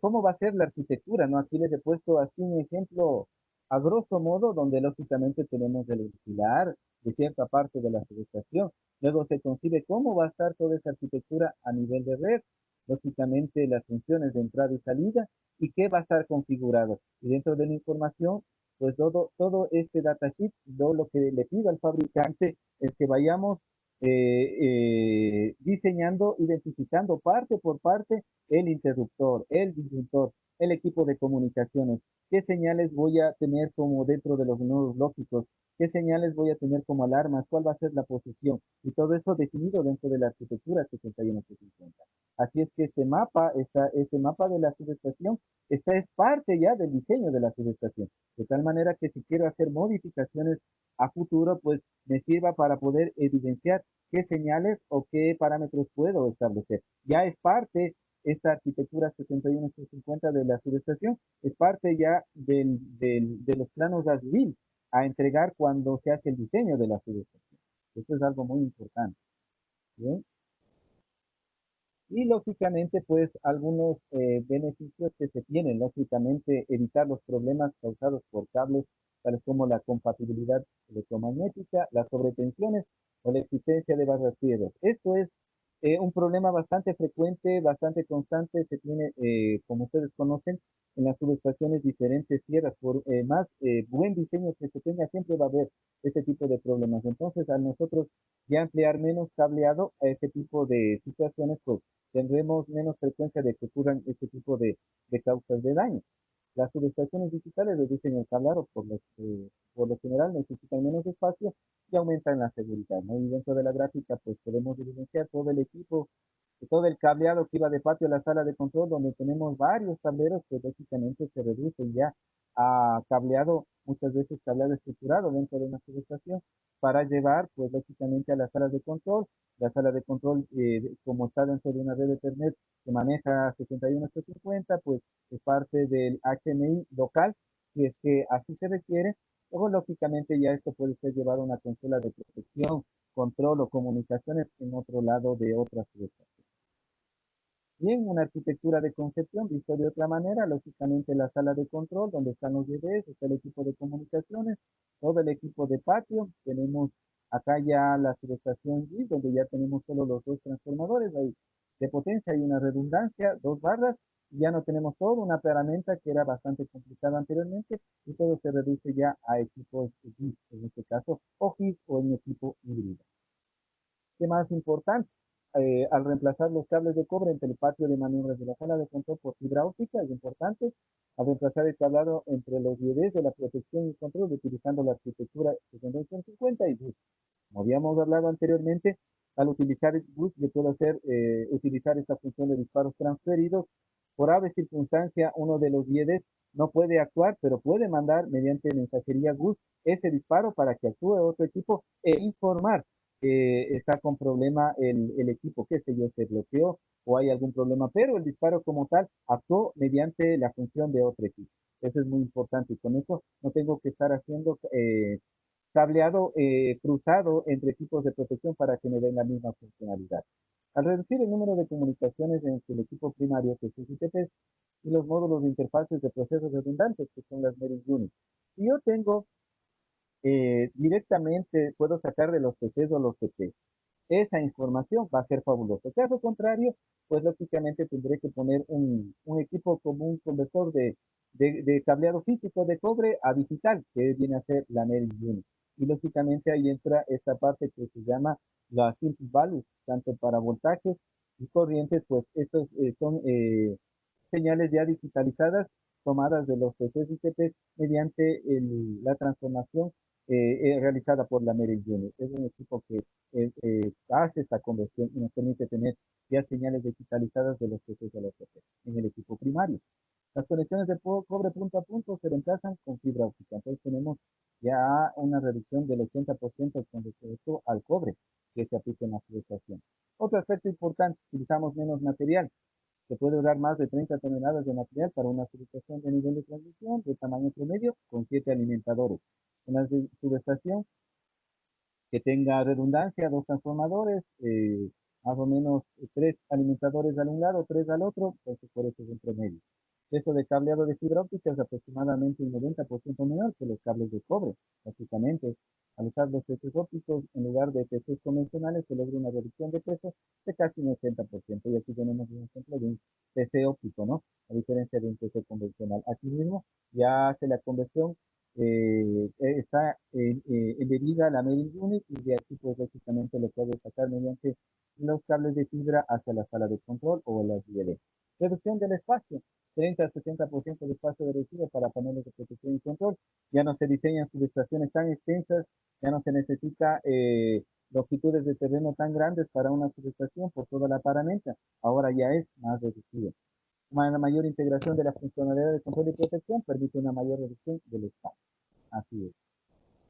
cómo va a ser la arquitectura, ¿no? Aquí les he puesto así un ejemplo a grosso modo, donde lógicamente tenemos el pilar de cierta parte de la subestación. Luego se concibe cómo va a estar toda esa arquitectura a nivel de red, lógicamente las funciones de entrada y salida, y qué va a estar configurado. Y dentro de la información, pues todo este datasheet, lo que le pido al fabricante es que vayamos diseñando, identificando parte por parte el interruptor, el disyuntor, el equipo de comunicaciones, qué señales voy a tener como dentro de los nodos lógicos, qué señales voy a tener como alarmas, cuál va a ser la posición, y todo eso definido dentro de la arquitectura 61850. Así es que este mapa de la subestación, esta es parte ya del diseño de la subestación, de tal manera que si quiero hacer modificaciones a futuro, pues me sirva para poder evidenciar qué señales o qué parámetros puedo establecer. Ya es parte esta arquitectura 61850 de la subestación, es parte ya de los planos ASBIL a entregar cuando se hace el diseño de la subestación. Esto es algo muy importante. ¿Bien? Y lógicamente, pues algunos beneficios que se tienen, lógicamente evitar los problemas causados por cables, tales como la compatibilidad electromagnética, las sobretensiones o la existencia de barras piedras. Esto es un problema bastante frecuente, bastante constante, se tiene, como ustedes conocen, en las subestaciones diferentes tierras. Por más buen diseño que se tenga, siempre va a haber este tipo de problemas. Entonces, a nosotros ya emplear menos cableado a ese tipo de situaciones, pues tendremos menos frecuencia de que ocurran este tipo de causas de daño. Las subestaciones digitales reducen el cableado, por lo general necesitan menos espacio y aumentan la seguridad, ¿no? Y dentro de la gráfica, pues podemos evidenciar todo el equipo, todo el cableado que iba de patio a la sala de control, donde tenemos varios tableros que lógicamente se reducen ya a cableado, muchas veces cableado estructurado dentro de una subestación, para llevar, pues lógicamente a las salas de control. La sala de control, como está dentro de una red de Ethernet que maneja 61850, pues es parte del HMI local, si es que así se requiere. Luego, lógicamente, ya esto puede ser llevado a una consola de protección, control o comunicaciones en otro lado de otra subestación. Bien, una arquitectura de concepción, visto de otra manera, lógicamente la sala de control, donde están los DBs, está el equipo de comunicaciones, todo el equipo de patio, tenemos acá ya la subestación G, donde ya tenemos solo los dos transformadores, ahí de potencia hay una redundancia, dos barras, y ya no tenemos toda una herramienta que era bastante complicada anteriormente, y todo se reduce ya a equipos GIS, en este caso, o GIS o en equipo híbrido. ¿Qué más importante? Al reemplazar los cables de cobre entre el patio de maniobras de la sala de control por fibra óptica, es importante. al reemplazar el tablado entre los IEDs de la protección y control utilizando la arquitectura 6852. Como habíamos hablado anteriormente, al utilizar el bus, yo puedo utilizar esta función de disparos transferidos. Por ave circunstancia, uno de los IEDs no puede actuar, pero puede mandar mediante mensajería GUS ese disparo para que actúe otro equipo e informar que está con problema el equipo, qué sé yo, se bloqueó o hay algún problema, pero el disparo como tal actuó mediante la función de otro equipo. Eso es muy importante y con eso no tengo que estar haciendo cableado cruzado entre equipos de protección para que me den la misma funcionalidad. Al reducir el número de comunicaciones entre el equipo primario, que es ITPs, y los módulos de interfaces de procesos redundantes, que son las Merit Units. Si yo tengo directamente, puedo sacar de los PCs o los TPs. Esa información va a ser fabulosa. Caso contrario, pues lógicamente tendré que poner un equipo como un conversor de cableado físico de cobre a digital, que viene a ser la Merit Unit. Y lógicamente ahí entra esta parte que se llama las input values, tanto para voltajes y corrientes, pues estos son señales ya digitalizadas tomadas de los PCs ITP mediante la transformación realizada por la Merit Unit. Es un equipo que hace esta conversión y nos permite tener ya señales digitalizadas de los PCs de los ITP en el equipo primario. Las conexiones de cobre punto a punto se reemplazan con fibra óptica. Entonces tenemos ya una reducción del 80% con respecto al cobre que se aplica en la subestación. Otro aspecto importante, utilizamos menos material. Se puede usar más de 30 toneladas de material para una subestación de nivel de transmisión de tamaño promedio con 7 alimentadores. Una subestación que tenga redundancia, dos transformadores, más o menos 3 alimentadores al un lado, 3 al otro, entonces por eso es un promedio. Esto de cableado de fibra óptica es aproximadamente un 90% menor que los cables de cobre. Básicamente, al usar los PCs ópticos en lugar de PCs convencionales, se logra una reducción de peso de casi un 80%. Y aquí tenemos un ejemplo de un PC óptico, ¿no? A diferencia de un PC convencional. Aquí mismo ya hace la conversión está embebida a la Merit Unit y de aquí pues lógicamente lo puede sacar mediante los cables de fibra hacia la sala de control o las DLE. Reducción del espacio, 30 a 60% de espacio reducido para paneles de protección y control. Ya no se diseñan subestaciones tan extensas, ya no se necesita longitudes de terreno tan grandes para una subestación por toda la paramenta. Ahora ya es más reducido. Una mayor integración de la funcionalidad de control y protección permite una mayor reducción del espacio. Así es.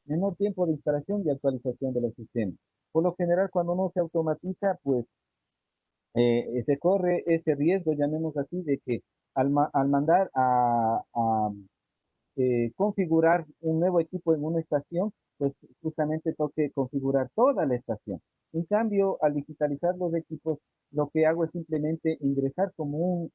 Menor tiempo de instalación y actualización de los sistemas. Por lo general, cuando uno se automatiza, pues se corre ese riesgo, llamemos así, de que al mandar a configurar un nuevo equipo en una estación, pues justamente toque configurar toda la estación. En cambio, al digitalizar los equipos, lo que hago es simplemente ingresar como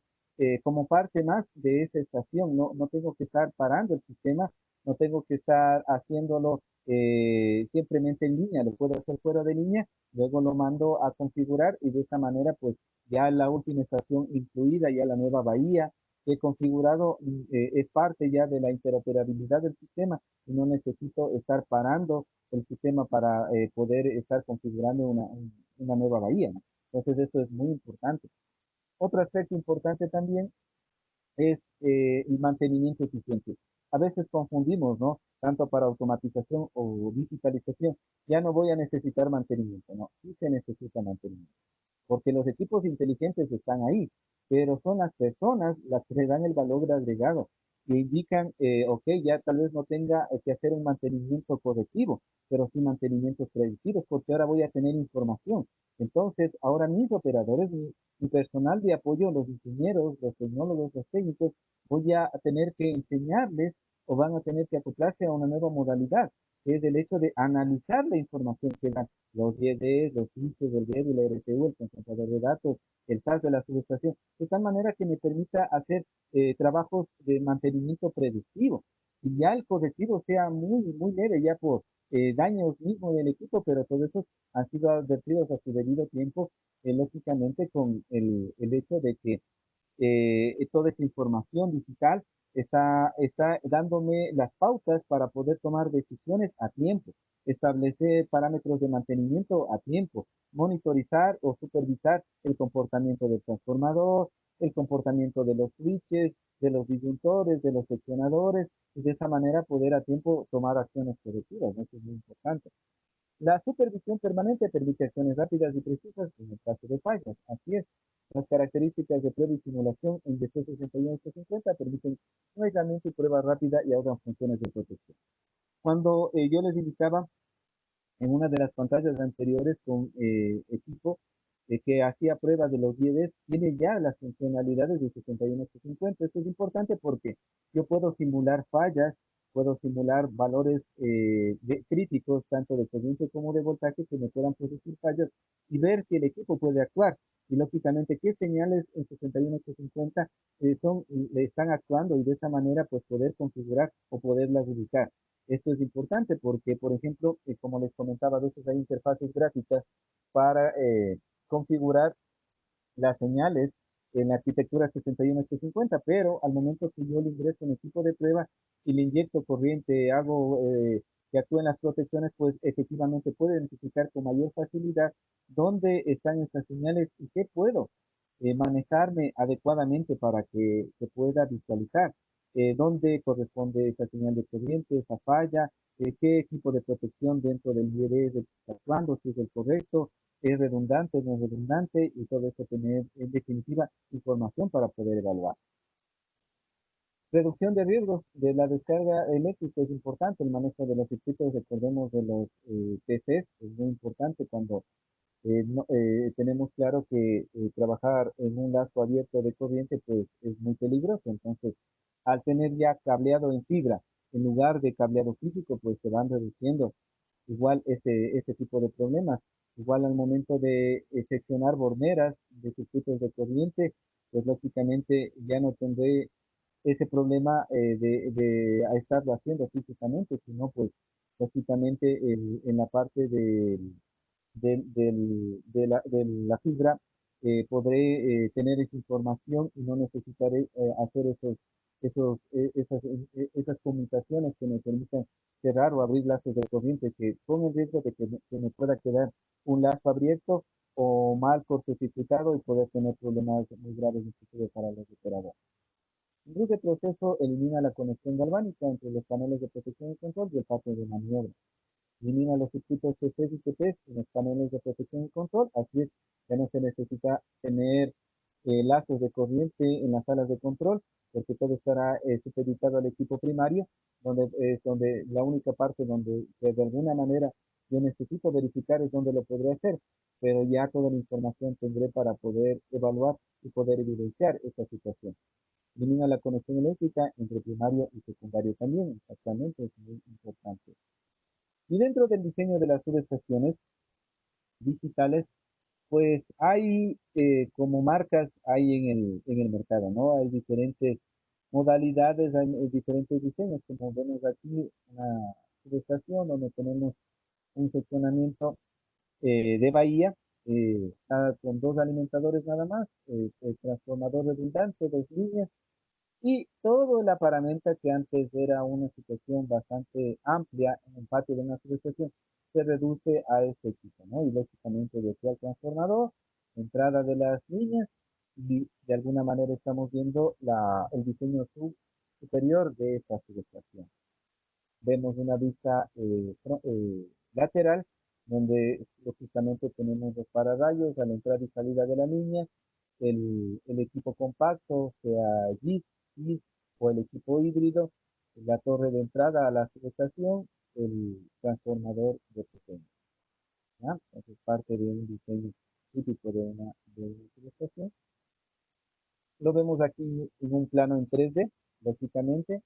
parte más de esa estación. No tengo que estar parando el sistema, no tengo que estar haciéndolo simplemente en línea, lo puedo hacer fuera de línea, luego lo mando a configurar y de esa manera, pues ya la última estación incluida, ya la nueva bahía, que he configurado es parte ya de la interoperabilidad del sistema y no necesito estar parando el sistema para poder estar configurando una nueva bahía, ¿no? Entonces, esto es muy importante. Otro aspecto importante también es el mantenimiento eficiente. A veces confundimos, ¿no? Tanto para automatización o digitalización, ya no voy a necesitar mantenimiento, no, sí se necesita mantenimiento porque los equipos inteligentes están ahí, pero son las personas las que le dan el valor agregado y indican, ok, ya tal vez no tenga que hacer un mantenimiento correctivo, pero sí mantenimientos predictivos, porque ahora voy a tener información. Entonces, ahora mis operadores, mi personal de apoyo, los ingenieros, los tecnólogos, los técnicos, voy a tener que enseñarles o van a tener que acoplarse a una nueva modalidad, que es el hecho de analizar la información que dan los IEDs, los switches, el DED, el RTU, el concentrador de datos, el SAS de la subestación, de tal manera que me permita hacer trabajos de mantenimiento predictivo. Y ya el correctivo sea muy leve, ya por daños mismo del equipo, pero todos esos han sido advertidos a su debido tiempo, lógicamente con el hecho de que toda esta información digital está dándome las pautas para poder tomar decisiones a tiempo, establecer parámetros de mantenimiento a tiempo, monitorizar o supervisar el comportamiento del transformador, el comportamiento de los switches, de los disyuntores, de los seccionadores, y de esa manera poder a tiempo tomar acciones correctivas, ¿no? Eso es muy importante. La supervisión permanente permite acciones rápidas y precisas en el caso de fallas. Así es. Las características de prueba y simulación en DC61850 permiten un aislamiento y prueba rápida y ahorran funciones de protección. Cuando yo les indicaba en una de las pantallas anteriores con equipo que hacía pruebas de los 10 tiene ya las funcionalidades de 61850. Esto es importante porque yo puedo simular fallas, puedo simular valores críticos, tanto de corriente como de voltaje, que me puedan producir fallas y ver si el equipo puede actuar. Y lógicamente, qué señales en 61850 le están actuando y de esa manera pues poder configurar o poderlas ubicar. Esto es importante porque, por ejemplo, como les comentaba, a veces hay interfaces gráficas para configurar las señales en la arquitectura 61850, pero al momento que yo le ingreso un equipo de prueba y le inyecto corriente, hago que actúen las protecciones, pues efectivamente puedo identificar con mayor facilidad dónde están esas señales y qué puedo manejarme adecuadamente para que se pueda visualizar dónde corresponde esa señal de corriente, esa falla, qué equipo de protección dentro del IED está actuando, si es el correcto, es redundante, no es redundante, y todo eso tener en definitiva información para poder evaluar. Reducción de riesgos de la descarga eléctrica es importante, el manejo de los circuitos, recordemos de los PCs, es muy importante cuando tenemos claro que trabajar en un lazo abierto de corriente pues es muy peligroso, entonces al tener ya cableado en fibra en lugar de cableado físico pues se van reduciendo igual este tipo de problemas. Igual al momento de seccionar borneras de circuitos de corriente, pues lógicamente ya no tendré ese problema de estarlo haciendo físicamente, sino pues lógicamente en la parte de la fibra, podré tener esa información y no necesitaré hacer esas comunicaciones que me permitan cerrar o abrir lazos de corriente, que con el riesgo de que se me pueda quedar un lazo abierto o mal cortocircuitado y poder tener problemas muy graves en el futuro para los operadores. El grupo de proceso elimina la conexión galvánica entre los paneles de protección y control y el patio de maniobra. Elimina los circuitos TCs y TPs en los paneles de protección y control, así es, ya no se necesita tener lazos de corriente en las salas de control, porque todo estará supeditado al equipo primario, donde es donde la única parte donde de alguna manera yo necesito verificar es donde lo podré hacer, pero ya toda la información tendré para poder evaluar y poder evidenciar esta situación. Elimina la conexión eléctrica entre primario y secundario también, exactamente, es muy importante. Y dentro del diseño de las subestaciones digitales, pues hay como marcas hay en el mercado, ¿no? Hay diferentes modalidades, hay diferentes diseños, como vemos aquí, una subestación donde tenemos un seccionamiento de bahía, está con dos alimentadores nada más, el transformador redundante, dos líneas, y todo el aparamento que antes era una situación bastante amplia en el patio de una subestación, se reduce a este equipo, ¿no? Y lógicamente de aquí al transformador, entrada de las líneas, y de alguna manera estamos viendo el diseño superior de esta subestación. Vemos una vista lateral, donde lógicamente tenemos los pararrayos a la entrada y salida de la línea, el equipo compacto, sea JIT, GIS o el equipo híbrido, la torre de entrada a la subestación, el transformador de potencia. ¿Ya? Eso es parte de un diseño típico de una subestación. Lo vemos aquí en un plano en 3D, lógicamente,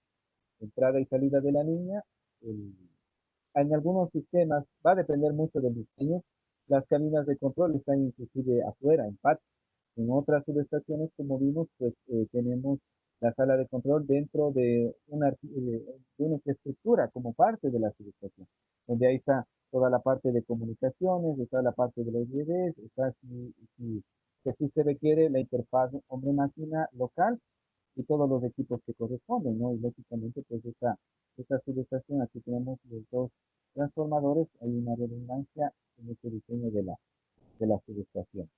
entrada y salida de la línea, en algunos sistemas, va a depender mucho del diseño, las cabinas de control están inclusive afuera, en patio. En otras subestaciones, como vimos, pues tenemos la sala de control dentro de una infraestructura como parte de la subestación, donde ahí está toda la parte de comunicaciones, está la parte de los redes, está si se requiere la interfaz hombre-máquina local y todos los equipos que corresponden, ¿no? Y lógicamente, pues esta subestación, aquí tenemos los dos transformadores, hay una redundancia en este diseño de la subestación.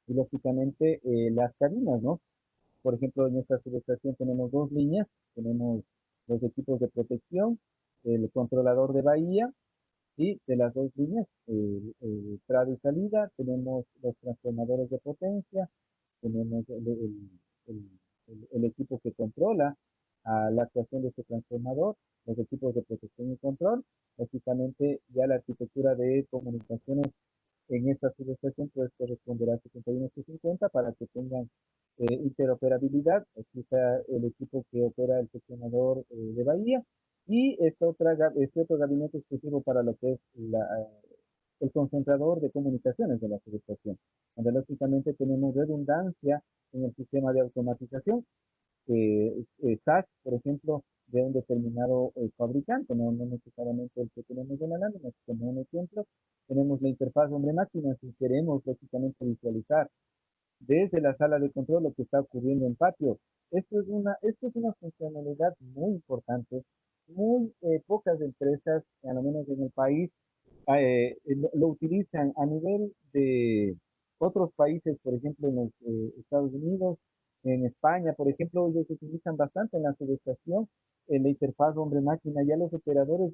y lógicamente las cabinas, ¿no? Por ejemplo, en esta subestación tenemos dos líneas, tenemos los equipos de protección, el controlador de bahía y de las dos líneas, entrada y salida, tenemos los transformadores de potencia, tenemos el equipo que controla la actuación de ese transformador, los equipos de protección y control, básicamente ya la arquitectura de comunicaciones en esta subestación pues corresponderá a 61850 para que tengan interoperabilidad. Aquí está el equipo que opera el seccionador de bahía y este otro gabinete exclusivo para lo que es el concentrador de comunicaciones de la subestación, donde lógicamente tenemos redundancia en el sistema de automatización. SAS, por ejemplo, de un determinado fabricante, no necesariamente el que tenemos en la lámina, como un ejemplo, tenemos la interfaz hombre-máquina si queremos lógicamente visualizar desde la sala de control lo que está ocurriendo en patio. Esto es una funcionalidad muy importante. Muy pocas empresas, a lo menos en el país, lo utilizan a nivel de otros países, por ejemplo, en los Estados Unidos, en España, por ejemplo, ellos utilizan bastante en la subestación la interfaz hombre-máquina. Ya los operadores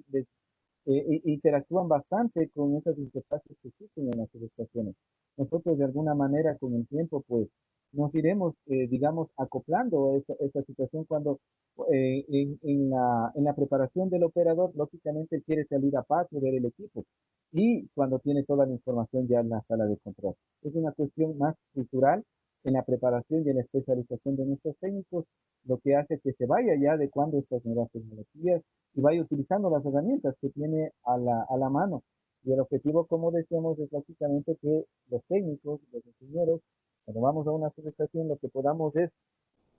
interactúan bastante con esas interfaces que existen en las subestaciones. Nosotros de alguna manera con el tiempo pues nos iremos, digamos, acoplando a esta situación cuando en la preparación del operador, lógicamente él quiere salir a patio, ver el equipo y cuando tiene toda la información ya en la sala de control. Es una cuestión más cultural en la preparación y en la especialización de nuestros técnicos, lo que hace que se vaya ya adecuando estas nuevas tecnologías y vaya utilizando las herramientas que tiene a la mano. Y el objetivo, como decíamos, es básicamente que los técnicos, los ingenieros, cuando vamos a una subestación, lo que podamos es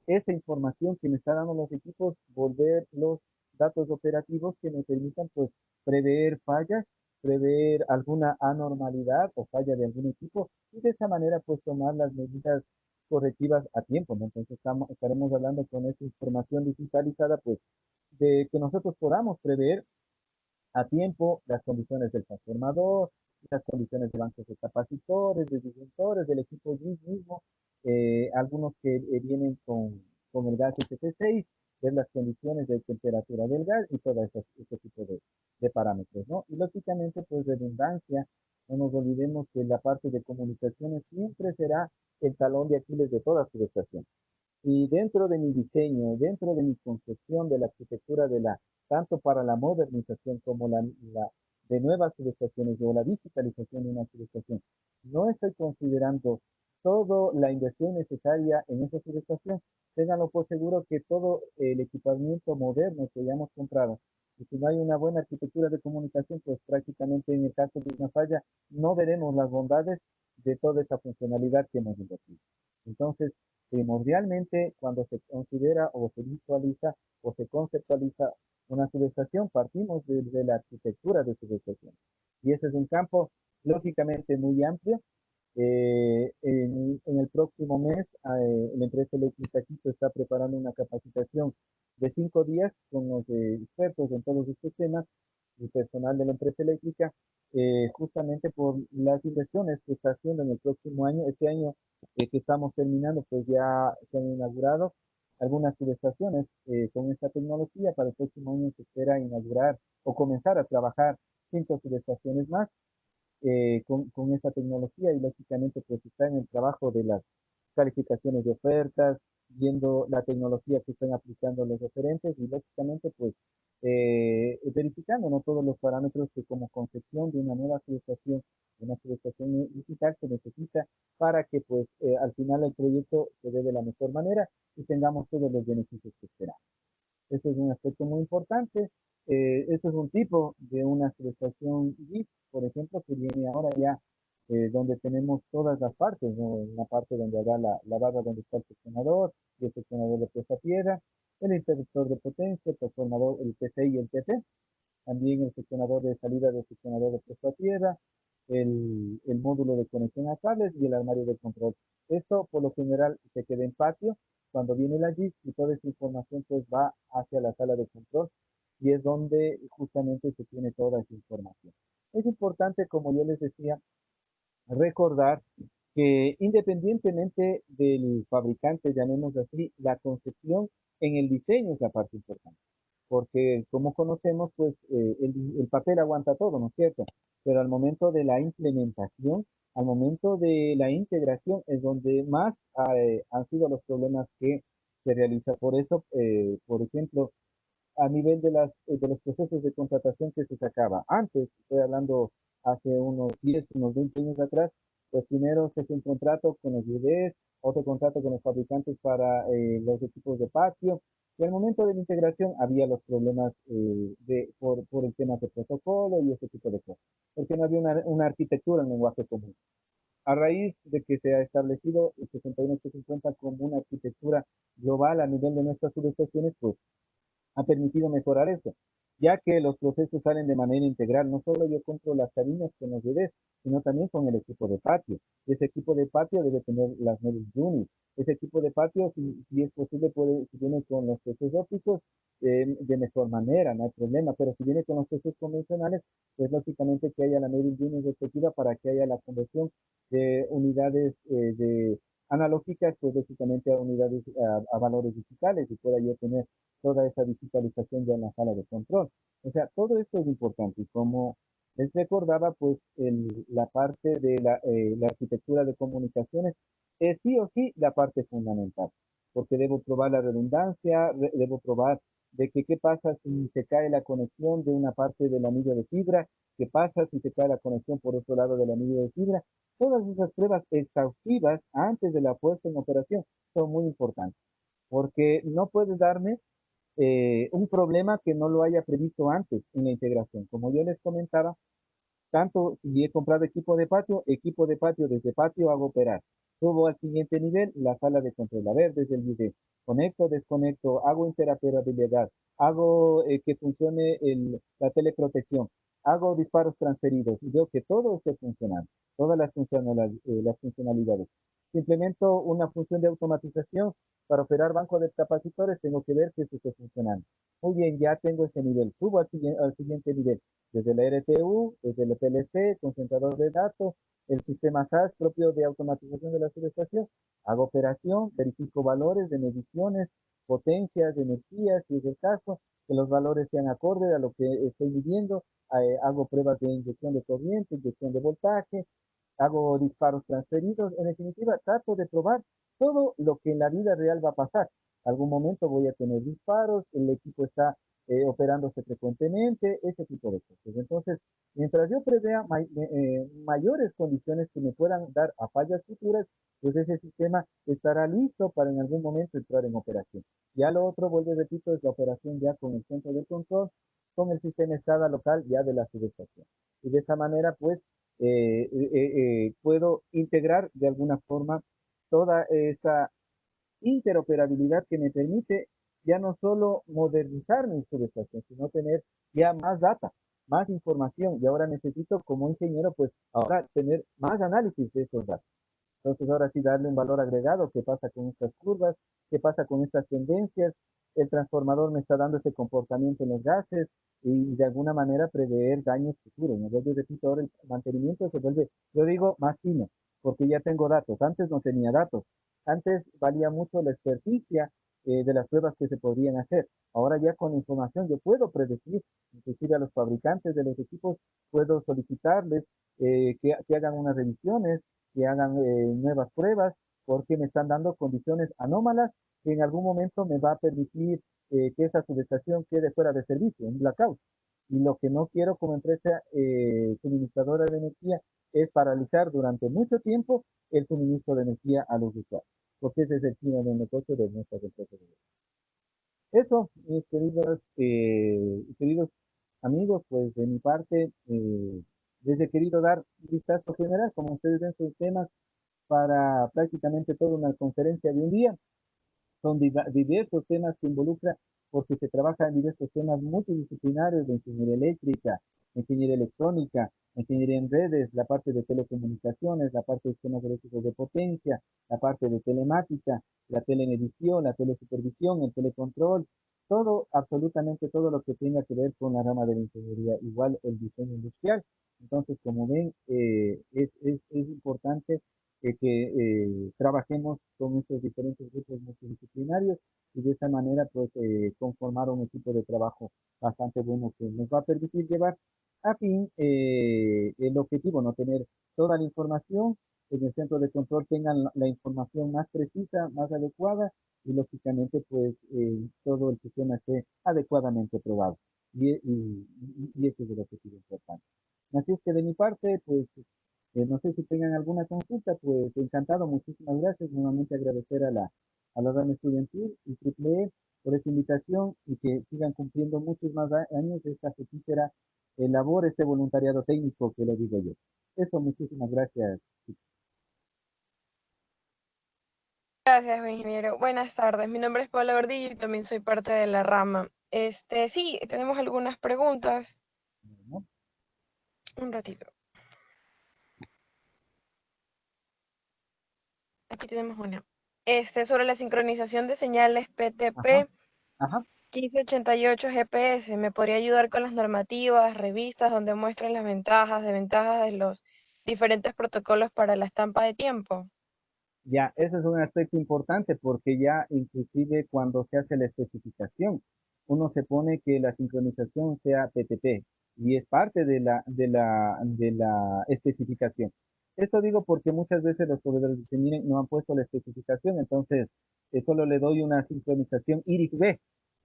esa información que me está dando los equipos, volver los datos operativos que me permitan pues prever fallas, prever alguna anormalidad o falla de algún equipo y de esa manera pues tomar las medidas correctivas a tiempo, ¿no? Entonces estaremos hablando con esta información digitalizada pues de que nosotros podamos prever a tiempo las condiciones del transformador, las condiciones de bancos de capacitores, de disyuntores, del equipo GIS mismo, algunos que vienen con el gas SP6, ver las condiciones de temperatura del gas y todo ese tipo de parámetros, ¿no? Y lógicamente, pues redundancia, no nos olvidemos que la parte de comunicaciones siempre será el talón de Aquiles de toda subestación. Y dentro de mi diseño, dentro de mi concepción de la arquitectura tanto para la modernización como de nuevas subestaciones o la digitalización de una subestación, no estoy considerando toda la inversión necesaria en esa subestación. Ténganlo por seguro que todo el equipamiento moderno que hayamos comprado, y si no hay una buena arquitectura de comunicación, pues prácticamente en el caso de una falla, no veremos las bondades de toda esa funcionalidad que hemos invertido. Entonces, primordialmente, cuando se considera o se visualiza o se conceptualiza una subestación, partimos de la arquitectura de subestación. Y ese es un campo lógicamente muy amplio. En el próximo mes, la empresa eléctrica Quito está preparando una capacitación de 5 días con los expertos en todos estos temas y personal de la empresa eléctrica, justamente por las inversiones que está haciendo en el próximo año. Este año que estamos terminando, pues ya se han inaugurado algunas subestaciones con esta tecnología. Para el próximo año se espera inaugurar o comenzar a trabajar 5 subestaciones más con esta tecnología y lógicamente pues está en el trabajo de las calificaciones de ofertas, viendo la tecnología que están aplicando los referentes y lógicamente pues verificando, ¿no?, todos los parámetros que como concepción de una subestación digital se necesita para que pues al final el proyecto se dé de la mejor manera y tengamos todos los beneficios que esperamos. Este es un aspecto muy importante. Este es un tipo de una subestación GIS, por ejemplo, que viene ahora ya donde tenemos todas las partes, ¿no? Una parte donde habrá la barra donde está el seccionador y el seccionador de puesta a tierra, el interruptor de potencia, el transformador, el TC y el TP, también el seccionador de salida del seccionador de puesta a tierra, el módulo de conexión a cables y el armario de control. Esto por lo general se queda en patio cuando viene la GIS y toda esta información pues va hacia la sala de control y es donde justamente se tiene toda esa información. Es importante, como yo les decía, recordar que independientemente del fabricante, llamémoslo así, la concepción en el diseño es la parte importante. Porque como conocemos, pues el papel aguanta todo, ¿no es cierto? Pero al momento de la implementación, al momento de la integración, es donde más han sido los problemas que se realizan. Por eso, por ejemplo, a nivel de los procesos de contratación que se sacaba. Antes, estoy hablando hace unos 10, unos 20 años atrás, pues primero se hace un contrato con los IDEs, otro contrato con los fabricantes para los equipos de patio, y al momento de la integración había los problemas por el tema de protocolo y ese tipo de cosas, porque no había una arquitectura en lenguaje común. A raíz de que se ha establecido el 61850 como una arquitectura global a nivel de nuestras subestaciones, pues ha permitido mejorar eso, ya que los procesos salen de manera integral. No solo yo compro las cabinas con los bebés, sino también con el equipo de patio. Ese equipo de patio debe tener las medias units. Ese equipo de patio, si es posible, puede, si viene con los PCs ópticos, de mejor manera, no hay problema. Pero si viene con los PCs convencionales, pues lógicamente que haya la media unit respectiva para que haya la conversión de unidades de analógicas, pues lógicamente a unidades, a valores digitales y pueda yo tener toda esa digitalización ya en la sala de control. O sea, todo esto es importante y como les recordaba, pues la parte de la arquitectura de comunicaciones es sí o sí la parte fundamental, porque debo probar la redundancia, debo probar de que qué pasa si se cae la conexión de una parte del anillo de fibra, qué pasa si se cae la conexión por otro lado del anillo de fibra. Todas esas pruebas exhaustivas antes de la puesta en operación son muy importantes, porque no puedes darme un problema que no lo haya previsto antes en la integración. Como yo les comentaba, tanto si he comprado equipo de patio, desde patio hago operar. Subo al siguiente nivel, la sala de control. A ver, desde el video. Conecto, desconecto, hago interoperabilidad, hago que funcione la teleprotección, hago disparos transferidos y veo que todo esté funcionando, todas las funcionalidades. Si implemento una función de automatización para operar banco de capacitores, tengo que ver que eso esté funcionando. Muy bien, ya tengo ese nivel. Subo al siguiente nivel desde la RTU, desde el PLC, concentrador de datos, el sistema SAS propio de automatización de la subestación. Hago operación, verifico valores de mediciones, potencias, de energía, si es el caso, que los valores sean acorde a lo que estoy midiendo. Hago pruebas de inyección de corriente, inyección de voltaje, hago disparos transferidos. En definitiva, trato de probar todo lo que en la vida real va a pasar. Algún momento voy a tener disparos, el equipo está operándose frecuentemente, ese tipo de cosas. Entonces, mientras yo prevea mayores condiciones que me puedan dar a fallas futuras, pues ese sistema estará listo para en algún momento entrar en operación. Ya lo otro, vuelvo y repito, es la operación ya con el centro de control, con el sistema escala local ya de la subestación. Y de esa manera, pues, puedo integrar de alguna forma toda esta interoperabilidad que me permite ya no solo modernizar mi subestación, sino tener ya más data, más información. Y ahora necesito, como ingeniero, pues ahora tener más análisis de esos datos. Entonces, ahora sí darle un valor agregado, qué pasa con estas curvas, qué pasa con estas tendencias. El transformador me está dando este comportamiento en los gases y de alguna manera prever daños futuros. ¿No? Yo repito, ahora el mantenimiento se vuelve, yo digo, más fino, porque ya tengo datos. Antes no tenía datos. Antes valía mucho la experticia de las pruebas que se podrían hacer. Ahora ya con información yo puedo predecir, inclusive a los fabricantes de los equipos, puedo solicitarles que hagan unas revisiones, que hagan nuevas pruebas, porque me están dando condiciones anómalas que en algún momento me va a permitir que esa subestación quede fuera de servicio, un blackout. Y lo que no quiero como empresa suministradora de energía es paralizar durante mucho tiempo el suministro de energía a los usuarios, porque ese es el fin del negocio de nuestras empresas. Eso, mis queridos amigos, pues de mi parte, les he querido dar un vistazo general, como ustedes ven, sus temas para prácticamente toda una conferencia de un día. Son diversos temas que involucra, porque se trabaja en diversos temas multidisciplinarios de ingeniería eléctrica, ingeniería electrónica, ingeniería en redes, la parte de telecomunicaciones, la parte de sistemas eléctricos de potencia, la parte de telemática, la telemedición, la telesupervisión, el telecontrol, todo, absolutamente todo lo que tenga que ver con la rama de la ingeniería, igual el diseño industrial. Entonces, como ven, es importante trabajemos con estos diferentes grupos multidisciplinarios y de esa manera pues conformar un equipo de trabajo bastante bueno que nos va a permitir llevar a fin el objetivo, no tener toda la información en el centro de control, tengan la información más precisa, más adecuada y lógicamente pues todo el sistema esté adecuadamente probado. Y ese es el objetivo importante. Así es que de mi parte, pues no sé si tengan alguna consulta, pues encantado, muchísimas gracias. Nuevamente agradecer a la rama estudiantil y Triple E por esta invitación y que sigan cumpliendo muchos más años de esta fructífera labor, este voluntariado técnico que lo digo yo. Eso, muchísimas gracias. Gracias, ingeniero. Buenas tardes. Mi nombre es Paula Gordillo y también soy parte de la rama. Sí, tenemos algunas preguntas. ¿No? Un ratito. Aquí tenemos una. Sobre la sincronización de señales Ajá, PTP ajá. 1588 GPS, ¿me podría ayudar con las normativas, revistas donde muestran las ventajas, desventajas de los diferentes protocolos para la estampa de tiempo? Ya, ese es un aspecto importante porque ya inclusive cuando se hace la especificación, uno se pone que la sincronización sea PTP y es parte de la especificación. Esto digo porque muchas veces los proveedores dicen, miren, no han puesto la especificación, entonces solo le doy una sincronización IRIC-B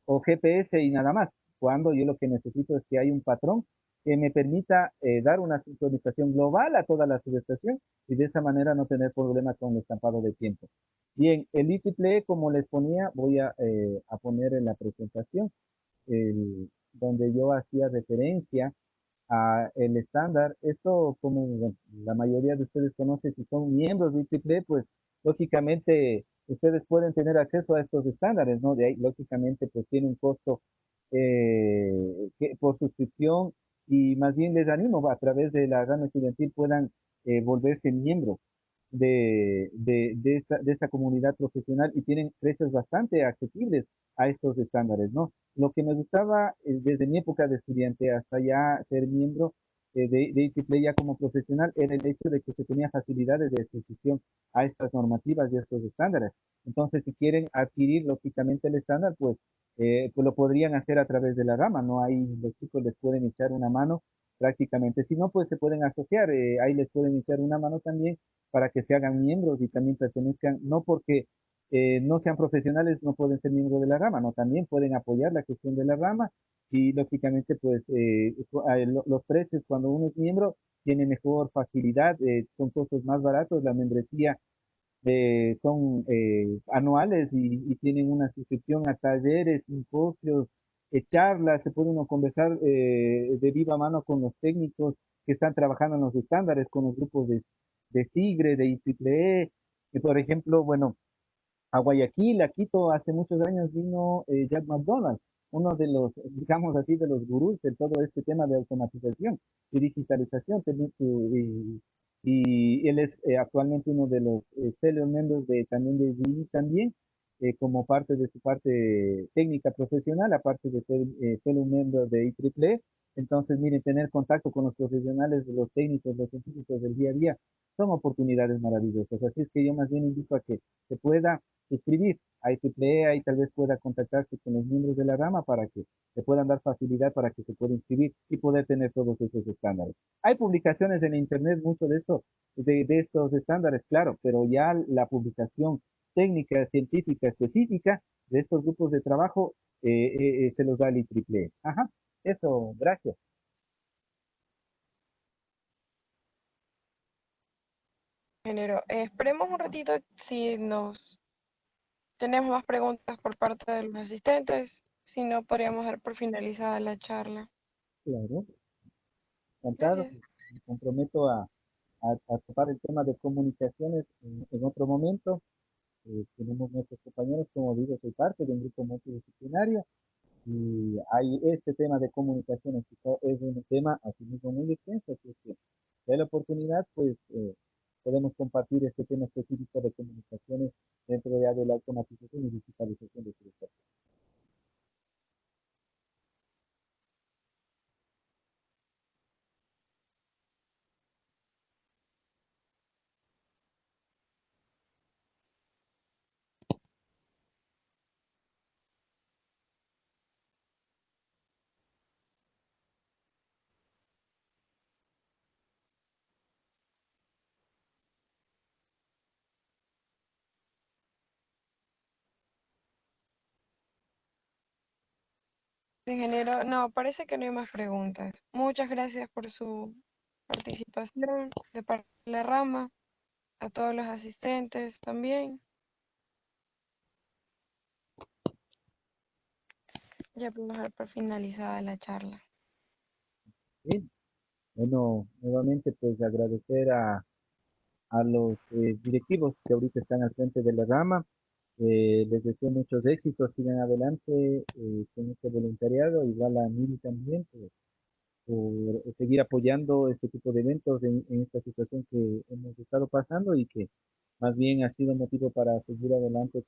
o GPS y nada más, cuando yo lo que necesito es que hay un patrón que me permita dar una sincronización global a toda la subestación y de esa manera no tener problema con el estampado de tiempo. Bien, el IEEE, como les ponía, voy a poner en la presentación donde yo hacía referencia a el estándar. Esto, como bueno, la mayoría de ustedes conocen, si son miembros de IEEE, pues lógicamente ustedes pueden tener acceso a estos estándares, ¿no? De ahí, lógicamente, pues tiene un costo por suscripción y más bien les animo a través de la gama estudiantil puedan volverse miembros de esta comunidad profesional y tienen precios bastante asequibles a estos estándares, ¿no? Lo que me gustaba desde mi época de estudiante hasta ya ser miembro de IEEE ya como profesional era el hecho de que se tenía facilidades de adquisición a estas normativas y a estos estándares. Entonces, si quieren adquirir lógicamente el estándar, pues lo podrían hacer a través de la rama, ¿no? Ahí los chicos les pueden echar una mano prácticamente. Si no, pues se pueden asociar, ahí les pueden echar una mano también para que se hagan miembros y también pertenezcan, no porque no sean profesionales, no pueden ser miembros de la rama, no, también pueden apoyar la gestión de la rama y lógicamente pues los precios cuando uno es miembro tiene mejor facilidad, son costos más baratos, la membresía son anuales y tienen una suscripción a talleres, simposios, charlas, se puede uno conversar de viva mano con los técnicos que están trabajando en los estándares, con los grupos de SIGRE, de IEEE, que por ejemplo, bueno, a Guayaquil, a Quito, hace muchos años vino Jack McDonald, uno de los, digamos así, de los gurús de todo este tema de automatización y digitalización. Y él es actualmente uno de los senior miembros también de GE también, como parte de su parte técnica profesional, aparte de ser fellow miembro de IEEE. Entonces, miren, tener contacto con los profesionales, los técnicos, los científicos del día a día, son oportunidades maravillosas. Así es que yo más bien invito a que se pueda suscribir a IEEE, ahí tal vez pueda contactarse con los miembros de la rama para que le puedan dar facilidad para que se pueda inscribir y poder tener todos esos estándares. Hay publicaciones en internet, mucho de esto, de estos estándares, claro, pero ya la publicación técnica, científica, específica de estos grupos de trabajo se los da el IEEE. Ajá, eso, gracias. Ingeniero, esperemos un ratito si nos tenemos más preguntas por parte de los asistentes. Si no, podríamos dar por finalizada la charla. Claro, encantado. Gracias. Me comprometo a topar el tema de comunicaciones en otro momento. Tenemos nuestros compañeros, como digo, soy parte de un grupo multidisciplinario y hay este tema de comunicaciones, es un tema así mismo muy extenso, así es que si hay la oportunidad, pues podemos compartir este tema específico de comunicaciones dentro ya de la automatización y digitalización de su ingeniero. No, parece que no hay más preguntas. Muchas gracias por su participación de parte de la rama, a todos los asistentes también. Ya podemos dar por finalizada la charla. Bien. Bueno, nuevamente pues agradecer a los directivos que ahorita están al frente de la rama. Les deseo muchos éxitos, sigan adelante con este voluntariado, igual a Miri también, por seguir apoyando este tipo de eventos en esta situación que hemos estado pasando y que más bien ha sido motivo para seguir adelante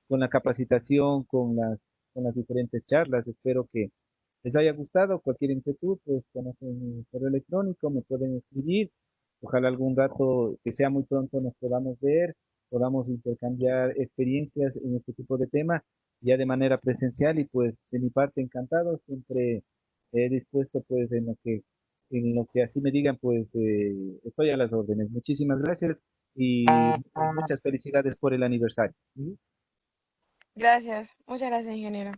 con la capacitación, con las diferentes charlas. Espero que les haya gustado. Cualquier inquietud, pues conocen mi correo electrónico, me pueden escribir. Ojalá algún rato, que sea muy pronto, nos podamos ver, podamos intercambiar experiencias en este tipo de tema, ya de manera presencial y pues de mi parte encantado, siempre he dispuesto pues en lo que así me digan, pues estoy a las órdenes. Muchísimas gracias y muchas felicidades por el aniversario. Gracias, muchas gracias, ingeniero.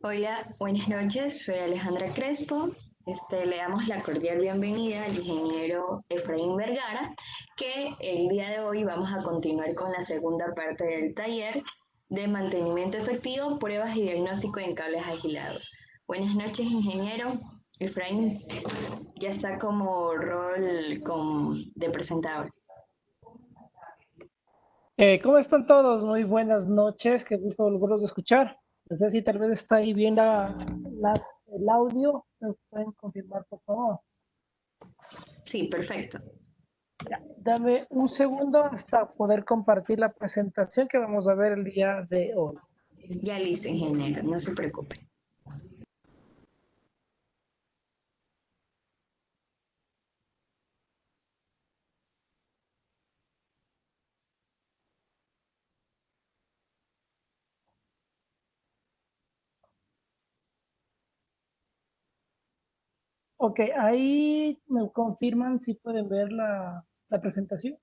Hola, buenas noches, soy Alejandra Crespo. Le damos la cordial bienvenida al ingeniero Efraín Vergara, que el día de hoy vamos a continuar con la segunda parte del taller de mantenimiento efectivo, pruebas y diagnóstico en cables aislados. Buenas noches, ingeniero. Efraín ya está como rol de presentador. ¿Cómo están todos? Muy buenas noches, qué gusto volverlos a escuchar. No sé si tal vez está ahí bien el audio, ¿me pueden confirmar por favor? Sí, perfecto. Ya, dame un segundo hasta poder compartir la presentación que vamos a ver el día de hoy. Ya listo, ingeniero, no se preocupe. Ok, ahí me confirman si pueden ver la presentación.